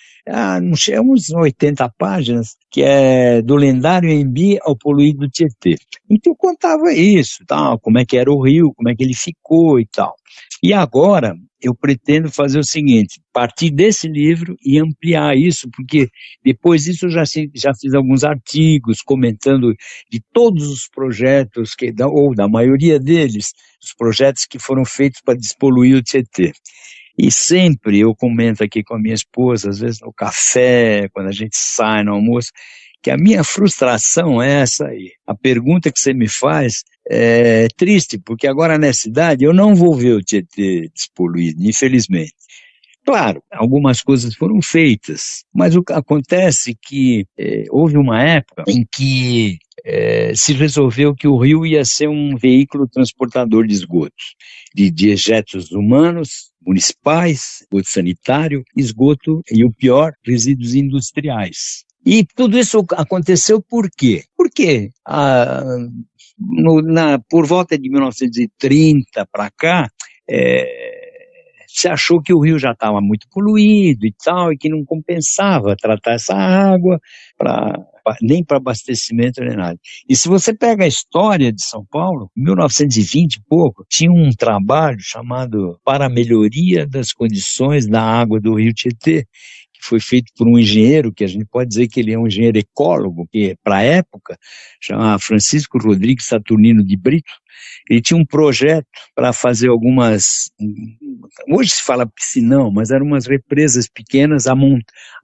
não sei, uns 80 páginas, que é do lendário Embi ao poluído Tietê. Então eu contava isso, tal, como é que era o rio, como é que ele ficou e tal. E agora eu pretendo fazer o seguinte, partir desse livro e ampliar isso, porque depois disso eu já fiz alguns artigos comentando de todos os projetos, ou da maioria deles, os projetos que foram feitos para despoluir o Tietê. E sempre eu comento aqui com a minha esposa, às vezes no café, quando a gente sai no almoço, que a minha frustração é essa aí. A pergunta que você me faz é triste, porque agora nessa idade eu não vou ver o Tietê despoluído, infelizmente. Claro, algumas coisas foram feitas, mas o que acontece é que houve uma época em que se resolveu que o rio ia ser um veículo transportador de esgotos, de dejetos humanos, municipais, esgoto sanitário, esgoto e o pior, resíduos industriais. E tudo isso aconteceu por quê? Porque por volta de 1930 para cá, se achou que o rio já estava muito poluído e tal, e que não compensava tratar essa água nem para abastecimento nem nada. E se você pega a história de São Paulo, em 1920 e pouco, tinha um trabalho chamado Para a Melhoria das Condições da Água do Rio Tietê, que foi feito por um engenheiro, que a gente pode dizer que ele é um engenheiro ecólogo, que para a época, chama Francisco Rodrigues Saturnino de Brito, Ele tinha um projeto para fazer algumas, hoje se fala piscinão, mas eram umas represas pequenas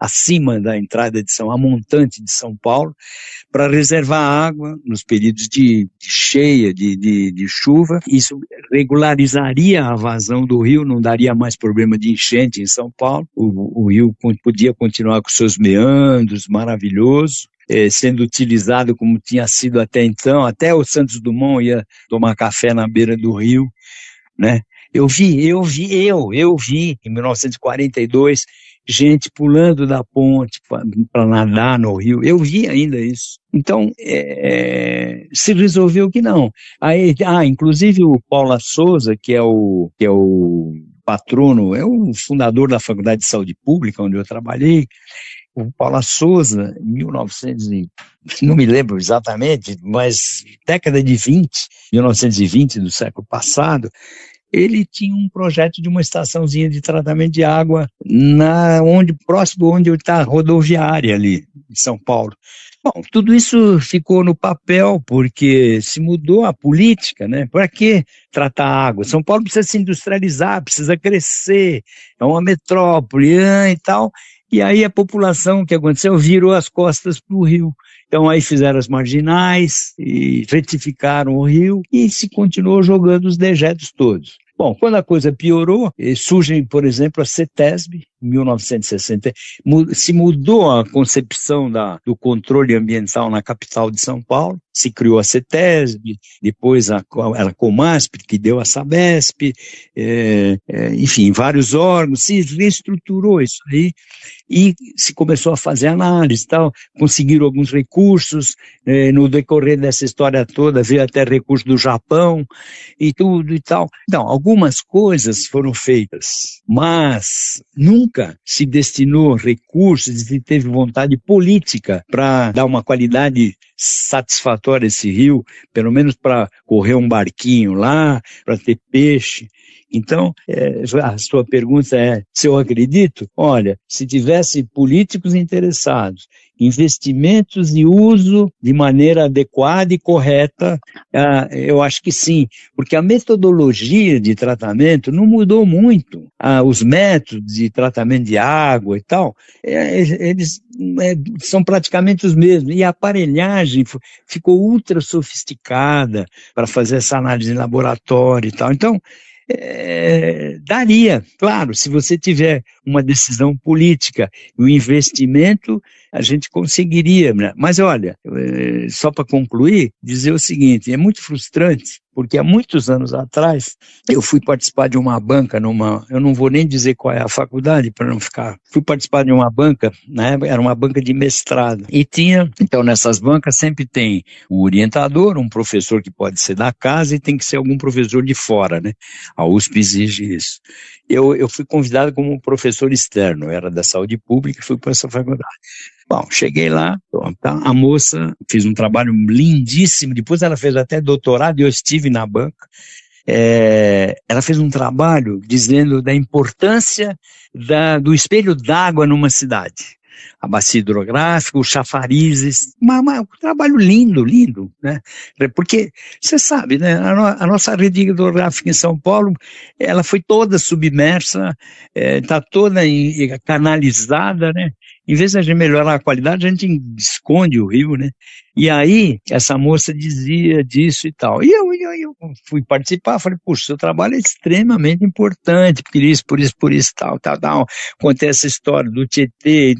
acima da entrada a montante de São Paulo, para reservar água nos períodos de cheia, de chuva. Isso regularizaria a vazão do rio, não daria mais problema de enchente em São Paulo. O rio podia continuar com seus meandros, maravilhoso, sendo utilizado como tinha sido até então. Até o Santos Dumont ia tomar café na beira do rio, né? Eu vi, em 1942, gente pulando da ponte para nadar no rio. Eu vi ainda isso. Então, se resolveu que não. Aí, inclusive o Paula Souza, que é o patrono, é o fundador da Faculdade de Saúde Pública, onde eu trabalhei. O Paula Souza, em 1900, não me lembro exatamente, mas década de 1920 do século passado, ele tinha um projeto de uma estaçãozinha de tratamento de água próximo onde está a rodoviária ali, em São Paulo. Bom, tudo isso ficou no papel porque se mudou a política, né? Para que tratar a água? São Paulo precisa se industrializar, precisa crescer, é uma metrópole e tal. E aí a população, o que aconteceu, virou as costas para o rio. Então aí fizeram as marginais, e retificaram o rio e se continuou jogando os dejetos todos. Bom, quando a coisa piorou, surge, por exemplo, a CETESB, em 1960, se mudou a concepção do controle ambiental na capital de São Paulo, se criou a CETESB, depois a Comasp, que deu a Sabesp, enfim, vários órgãos, se reestruturou isso aí, e se começou a fazer análise, tal, conseguiram alguns recursos, no decorrer dessa história toda, veio até recurso do Japão, e tudo e tal. Então, algumas coisas foram feitas, mas nunca se destinou recursos e teve vontade política para dar uma qualidade satisfatória a esse rio, pelo menos para correr um barquinho lá, para ter peixe. Então, a sua pergunta é se eu acredito? Olha, se tivesse políticos interessados, investimentos e uso de maneira adequada e correta, eu acho que sim, porque a metodologia de tratamento não mudou muito. Os métodos de tratamento de água e tal, eles são praticamente os mesmos, e a aparelhagem ficou ultra sofisticada para fazer essa análise em laboratório e tal. Então, daria, claro, se você tiver uma decisão política e o investimento, a gente conseguiria, né? Mas olha, só para concluir, dizer o seguinte, é muito frustrante, porque há muitos anos atrás, eu fui participar de uma banca eu não vou nem dizer qual é a faculdade, para não ficar, fui participar de uma banca, né, era uma banca de mestrado, e então nessas bancas sempre tem o orientador, um professor que pode ser da casa, e tem que ser algum professor de fora, né, a USP exige isso. Eu fui convidado como professor externo, eu era da saúde pública e fui para essa faculdade. Bom, cheguei lá, a moça fez um trabalho lindíssimo, depois ela fez até doutorado e eu estive na banca. Ela fez um trabalho dizendo da importância do espelho d'água numa cidade. A bacia hidrográfica, os chafarizes, um trabalho lindo, né? Porque, você sabe, né? A nossa rede hidrográfica em São Paulo, ela foi toda submersa, está toda canalizada, né? Em vez de a gente melhorar a qualidade, a gente esconde o rio, né? E aí, essa moça dizia disso e tal. E eu fui participar, falei, puxa, seu trabalho é extremamente importante, porque isso, por isso, tal. Contei essa história do Tietê,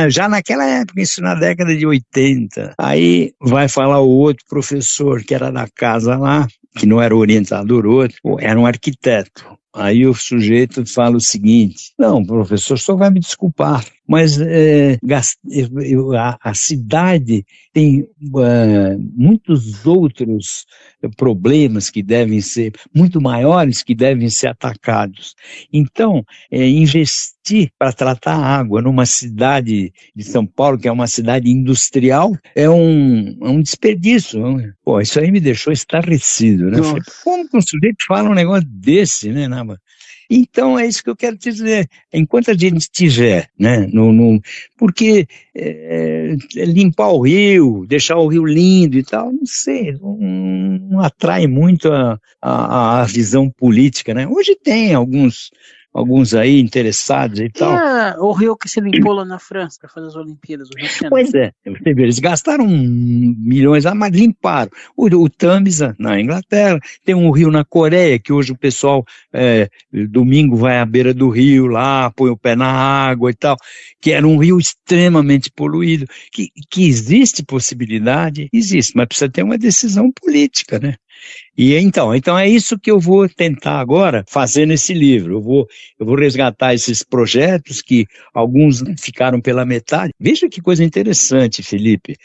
já naquela época, isso na década de 80. Aí vai falar o outro professor, que era da casa lá, que não era orientador, era um arquiteto. Aí o sujeito fala o seguinte, não, professor, o senhor vai me desculpar, mas a cidade tem muitos outros problemas que devem ser, muito maiores que devem ser atacados. Então, investir para tratar a água numa cidade de São Paulo, que é uma cidade industrial, é um desperdício. Pô, isso aí me deixou estarrecido, né? Falei, como que um sujeito fala um negócio desse, né, Naba? Então, é isso que eu quero te dizer. Enquanto a gente estiver, né, porque limpar o rio, deixar o rio lindo e tal, não sei, não atrai muito a visão política, né? Hoje tem alguns aí interessados e tal. O rio que se limpou lá na França para fazer as Olimpíadas, o Rio Sena. Pois é, eles gastaram milhões, mas limparam. O Tamisa, na Inglaterra, tem um rio na Coreia, que hoje o pessoal, domingo vai à beira do rio lá, põe o pé na água e tal, que era um rio extremamente poluído, que existe possibilidade, existe, mas precisa ter uma decisão política, né? E então é isso que eu vou tentar agora fazer nesse livro. Eu vou resgatar esses projetos que alguns ficaram pela metade. Veja que coisa interessante, Felipe.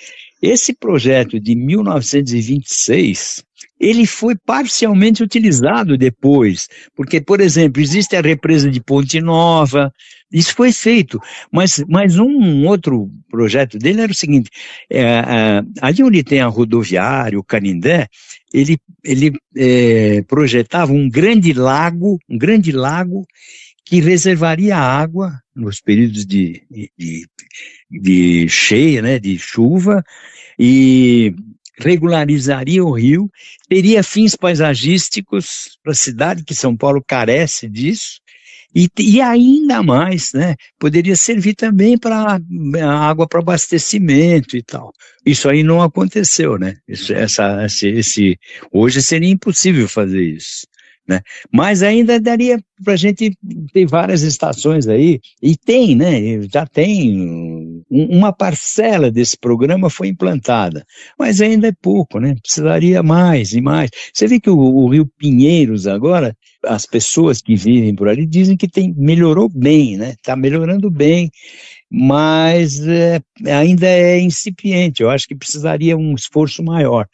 Esse projeto de 1926, ele foi parcialmente utilizado depois, porque, por exemplo, existe a represa de Ponte Nova, isso foi feito, mas um outro projeto dele era o seguinte, ali onde tem a rodoviária, o Canindé, ele projetava um grande lago que reservaria água nos períodos de cheia, né, de chuva, e regularizaria o rio, teria fins paisagísticos para a cidade, que São Paulo carece disso, e ainda mais, né, poderia servir também para água para abastecimento e tal. Isso aí não aconteceu, né? Hoje seria impossível fazer isso, né? Mas ainda daria para a gente ter várias estações aí, e tem, né? Já tem uma parcela desse programa foi implantada, mas ainda é pouco, né? Precisaria mais e mais. Você vê que o Rio Pinheiros agora, as pessoas que vivem por ali dizem que melhorou bem, né? Está melhorando bem, mas ainda é incipiente. Eu acho que precisaria um esforço maior.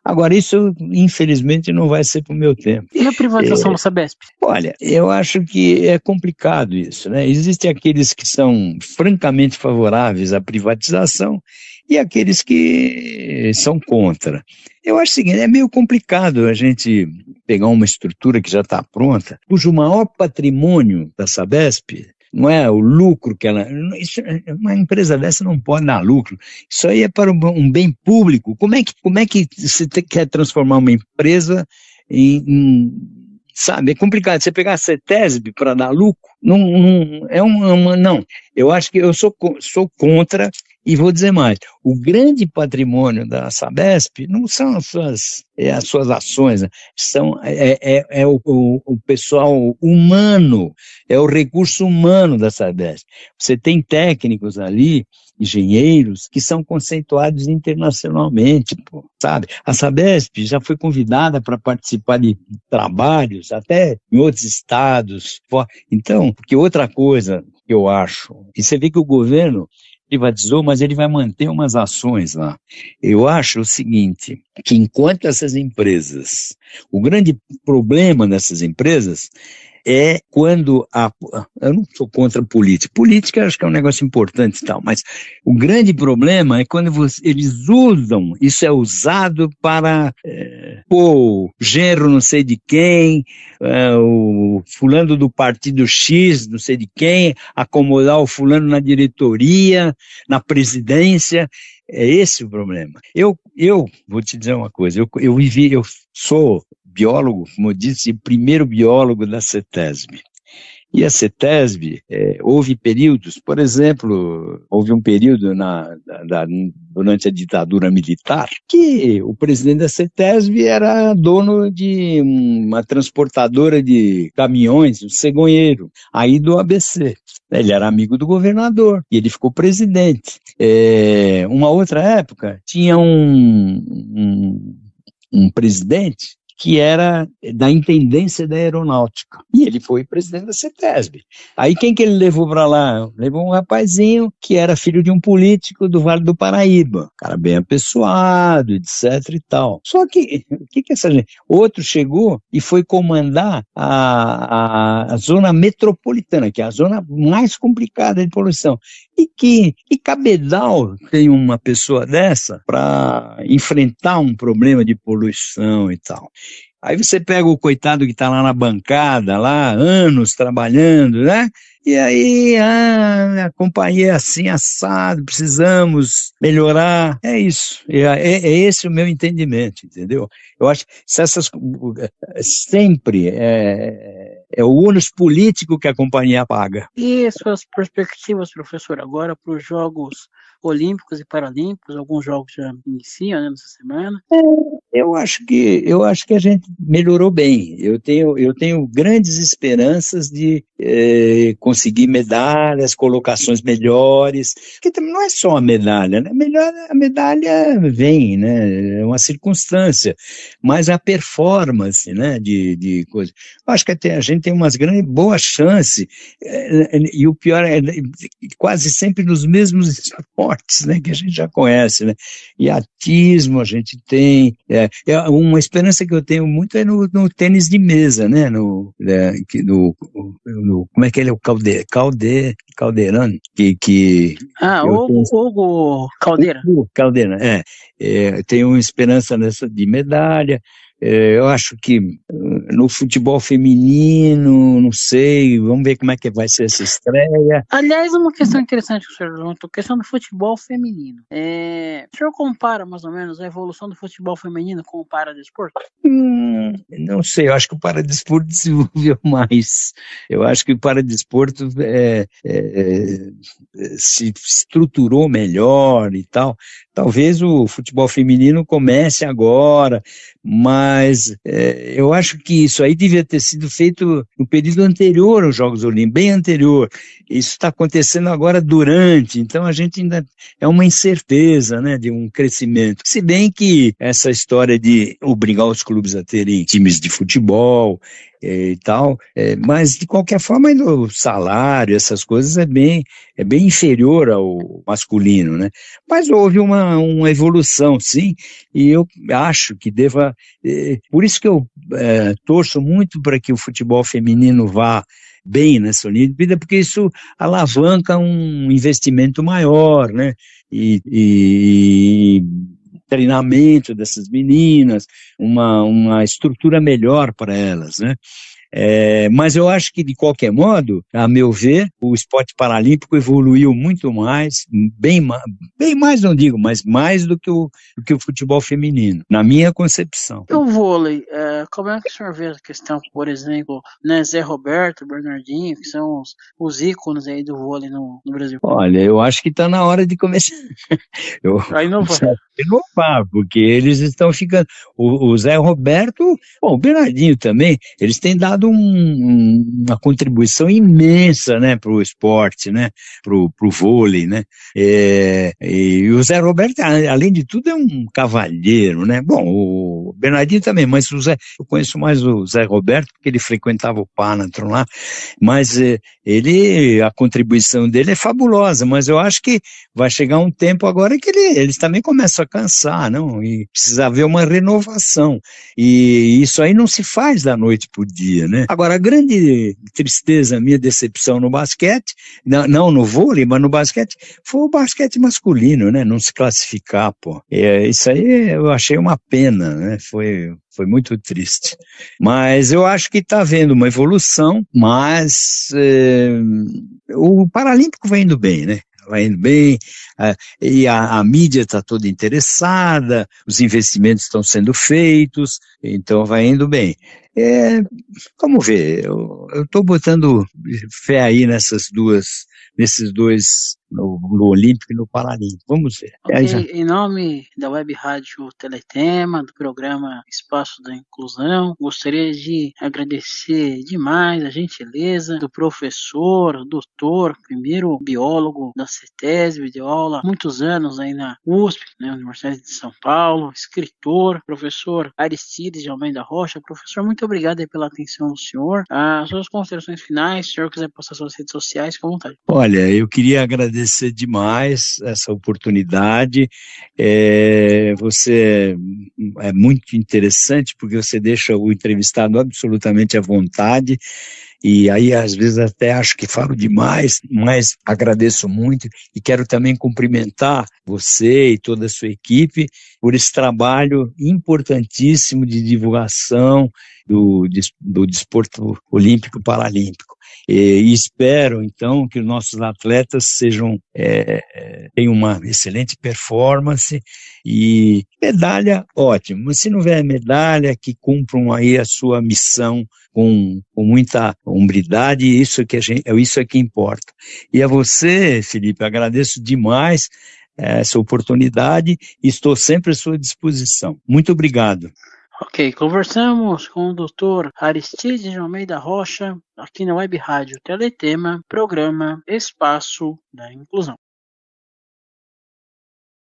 Agora, isso, infelizmente, não vai ser para o meu tempo. E a privatização da Sabesp? Olha, eu acho que é complicado isso, né? Existem aqueles que são francamente favoráveis à privatização e aqueles que são contra. Eu acho o seguinte, é meio complicado a gente pegar uma estrutura que já está pronta, cujo maior patrimônio da Sabesp não é o lucro que ela... Uma empresa dessa não pode dar lucro. Isso aí é para um bem público. Como é que você quer transformar uma empresa sabe, é complicado. Você pegar a CETESB para dar lucro, não. Eu acho que eu sou contra, e vou dizer mais, o grande patrimônio da Sabesp não são as suas ações, né? O pessoal humano, é o recurso humano da Sabesp. Você tem técnicos ali, engenheiros, que são conceituados internacionalmente, sabe? A Sabesp já foi convidada para participar de trabalhos, até em outros estados. Então, porque outra coisa que eu acho, e você vê que o governo privatizou, mas ele vai manter umas ações lá. Eu acho o seguinte, que enquanto essas empresas, o grande problema dessas empresas é quando eu não sou contra a política. Política acho que é um negócio importante e tal, mas o grande problema é quando eles usam, isso é usado para pôr genro não sei de quem, o fulano do partido X, não sei de quem, acomodar o fulano na diretoria, na presidência. É esse o problema. Eu vou te dizer uma coisa, eu sou biólogo, como eu disse, primeiro biólogo da CETESB. E a CETESB, houve períodos, por exemplo, houve um período durante a ditadura militar, que o presidente da CETESB era dono de uma transportadora de caminhões, um cegonheiro, aí do ABC. Ele era amigo do governador e ele ficou presidente. Uma outra época, tinha um presidente que era da Intendência da Aeronáutica. E ele foi presidente da CETESB. Aí quem que ele levou para lá? Levou um rapazinho que era filho de um político do Vale do Paraíba. Cara bem apessoado, etc e tal. Só que, o que essa gente... Outro chegou e foi comandar a zona metropolitana, que é a zona mais complicada de poluição. E que cabedal tem uma pessoa dessa para enfrentar um problema de poluição e tal. Aí você pega o coitado que está lá na bancada, lá, anos trabalhando, né? E aí, a companhia é assim, assado, precisamos melhorar. É isso. É esse o meu entendimento, entendeu? Eu acho que se essas sempre é o ônus político que a companhia paga. E suas perspectivas, professor, agora para os Jogos Olímpicos e Paralímpicos? Alguns jogos já iniciam, né, nessa semana. Eu acho que a gente melhorou bem. Eu tenho grandes esperanças de conseguir medalhas, colocações melhores, que também não é só a medalha, né? A medalha vem, né? É uma circunstância, mas a performance, né? De coisa. Eu acho que a gente tem umas boas chances, e o pior é quase sempre nos mesmos esportes, né? Que a gente já conhece, né? E atismo a gente tem. Uma esperança que eu tenho muito é no tênis de mesa, né? Como é que ele é? O Caldeirão, que eu tenho. Hugo Caldeira. Caldeirão, tenho uma esperança nessa de medalha. Eu acho que no futebol feminino, não sei, vamos ver como é que vai ser essa estreia. Aliás, uma questão interessante que o senhor levantou, a questão do futebol feminino. O senhor compara mais ou menos a evolução do futebol feminino com o paradesporto? Não sei, eu acho que o paradesporto desenvolveu mais. Eu acho que o paradesporto se estruturou melhor e tal. Talvez o futebol feminino comece agora, mas eu acho que isso aí devia ter sido feito no período anterior aos Jogos Olímpicos, bem anterior. Isso está acontecendo agora durante, então a gente ainda é uma incerteza, né, de um crescimento. Se bem que essa história de obrigar os clubes a terem times de futebol e tal, mas de qualquer forma ainda o salário, essas coisas é bem inferior ao masculino, né? Mas houve uma evolução, sim, e eu acho que deva, por isso que eu torço muito para que o futebol feminino vá bem nessa Olimpíada, porque isso alavanca um investimento maior, né? E treinamento dessas meninas, uma estrutura melhor para elas, né? Mas eu acho que, de qualquer modo, a meu ver, o esporte paralímpico evoluiu muito mais, bem mais não digo, mas mais do que o futebol feminino, na minha concepção. E o vôlei, como é que o senhor vê a questão, por exemplo, né, Zé Roberto, Bernardinho, que são os ícones aí do vôlei no Brasil? Olha, eu acho que está na hora de começar. Inovar, porque eles estão ficando. O Zé Roberto, o Bernardinho também, eles têm dado uma contribuição imensa, né, para o esporte, né, para o vôlei, né. E o Zé Roberto, além de tudo, é um cavalheiro, né. Bom, o Bernardinho também, mas eu conheço mais o Zé Roberto, porque ele frequentava o Panatron lá, mas a contribuição dele é fabulosa, mas eu acho que vai chegar um tempo agora que eles também começam a cansar, não? E precisa haver uma renovação. E isso aí não se faz da noite para o dia, né? Agora, a grande tristeza, minha decepção no basquete, não no vôlei, mas no basquete, foi o basquete masculino, né? Não se classificar, pô. Isso aí eu achei uma pena, né? Foi muito triste. Mas eu acho que está havendo uma evolução, mas o Paralímpico vai indo bem, né? Vai indo bem, e a mídia está toda interessada, os investimentos estão sendo feitos, então vai indo bem. Vamos ver, eu estou botando fé aí nesses dois, no Olímpico e no Paralímpico, vamos ver. Ok, em nome da Web Rádio Teletema, do programa Espaço da Inclusão, gostaria de agradecer demais a gentileza do professor, doutor, primeiro biólogo da CETESB, deu aula há muitos anos aí na USP, né, Universidade de São Paulo, escritor, professor Aristides de Almeida Rocha. Professor, muito obrigado aí pela atenção do senhor. As suas considerações finais, se o senhor quiser passar suas redes sociais, fique à vontade. Olha, eu queria agradecer demais essa oportunidade. Você é muito interessante porque você deixa o entrevistado absolutamente à vontade e aí às vezes até acho que falo demais, mas agradeço muito e quero também cumprimentar você e toda a sua equipe por esse trabalho importantíssimo de divulgação do desporto olímpico paralímpico. E espero, então, que os nossos atletas tenham uma excelente performance e medalha, ótimo. Mas se não vier medalha, que cumpram aí a sua missão com muita hombridade, isso é que importa. E a você, Felipe, agradeço demais essa oportunidade e estou sempre à sua disposição. Muito obrigado. Ok, conversamos com o Dr. Aristides de Almeida Rocha, aqui na Web Rádio Teletema, programa Espaço da Inclusão.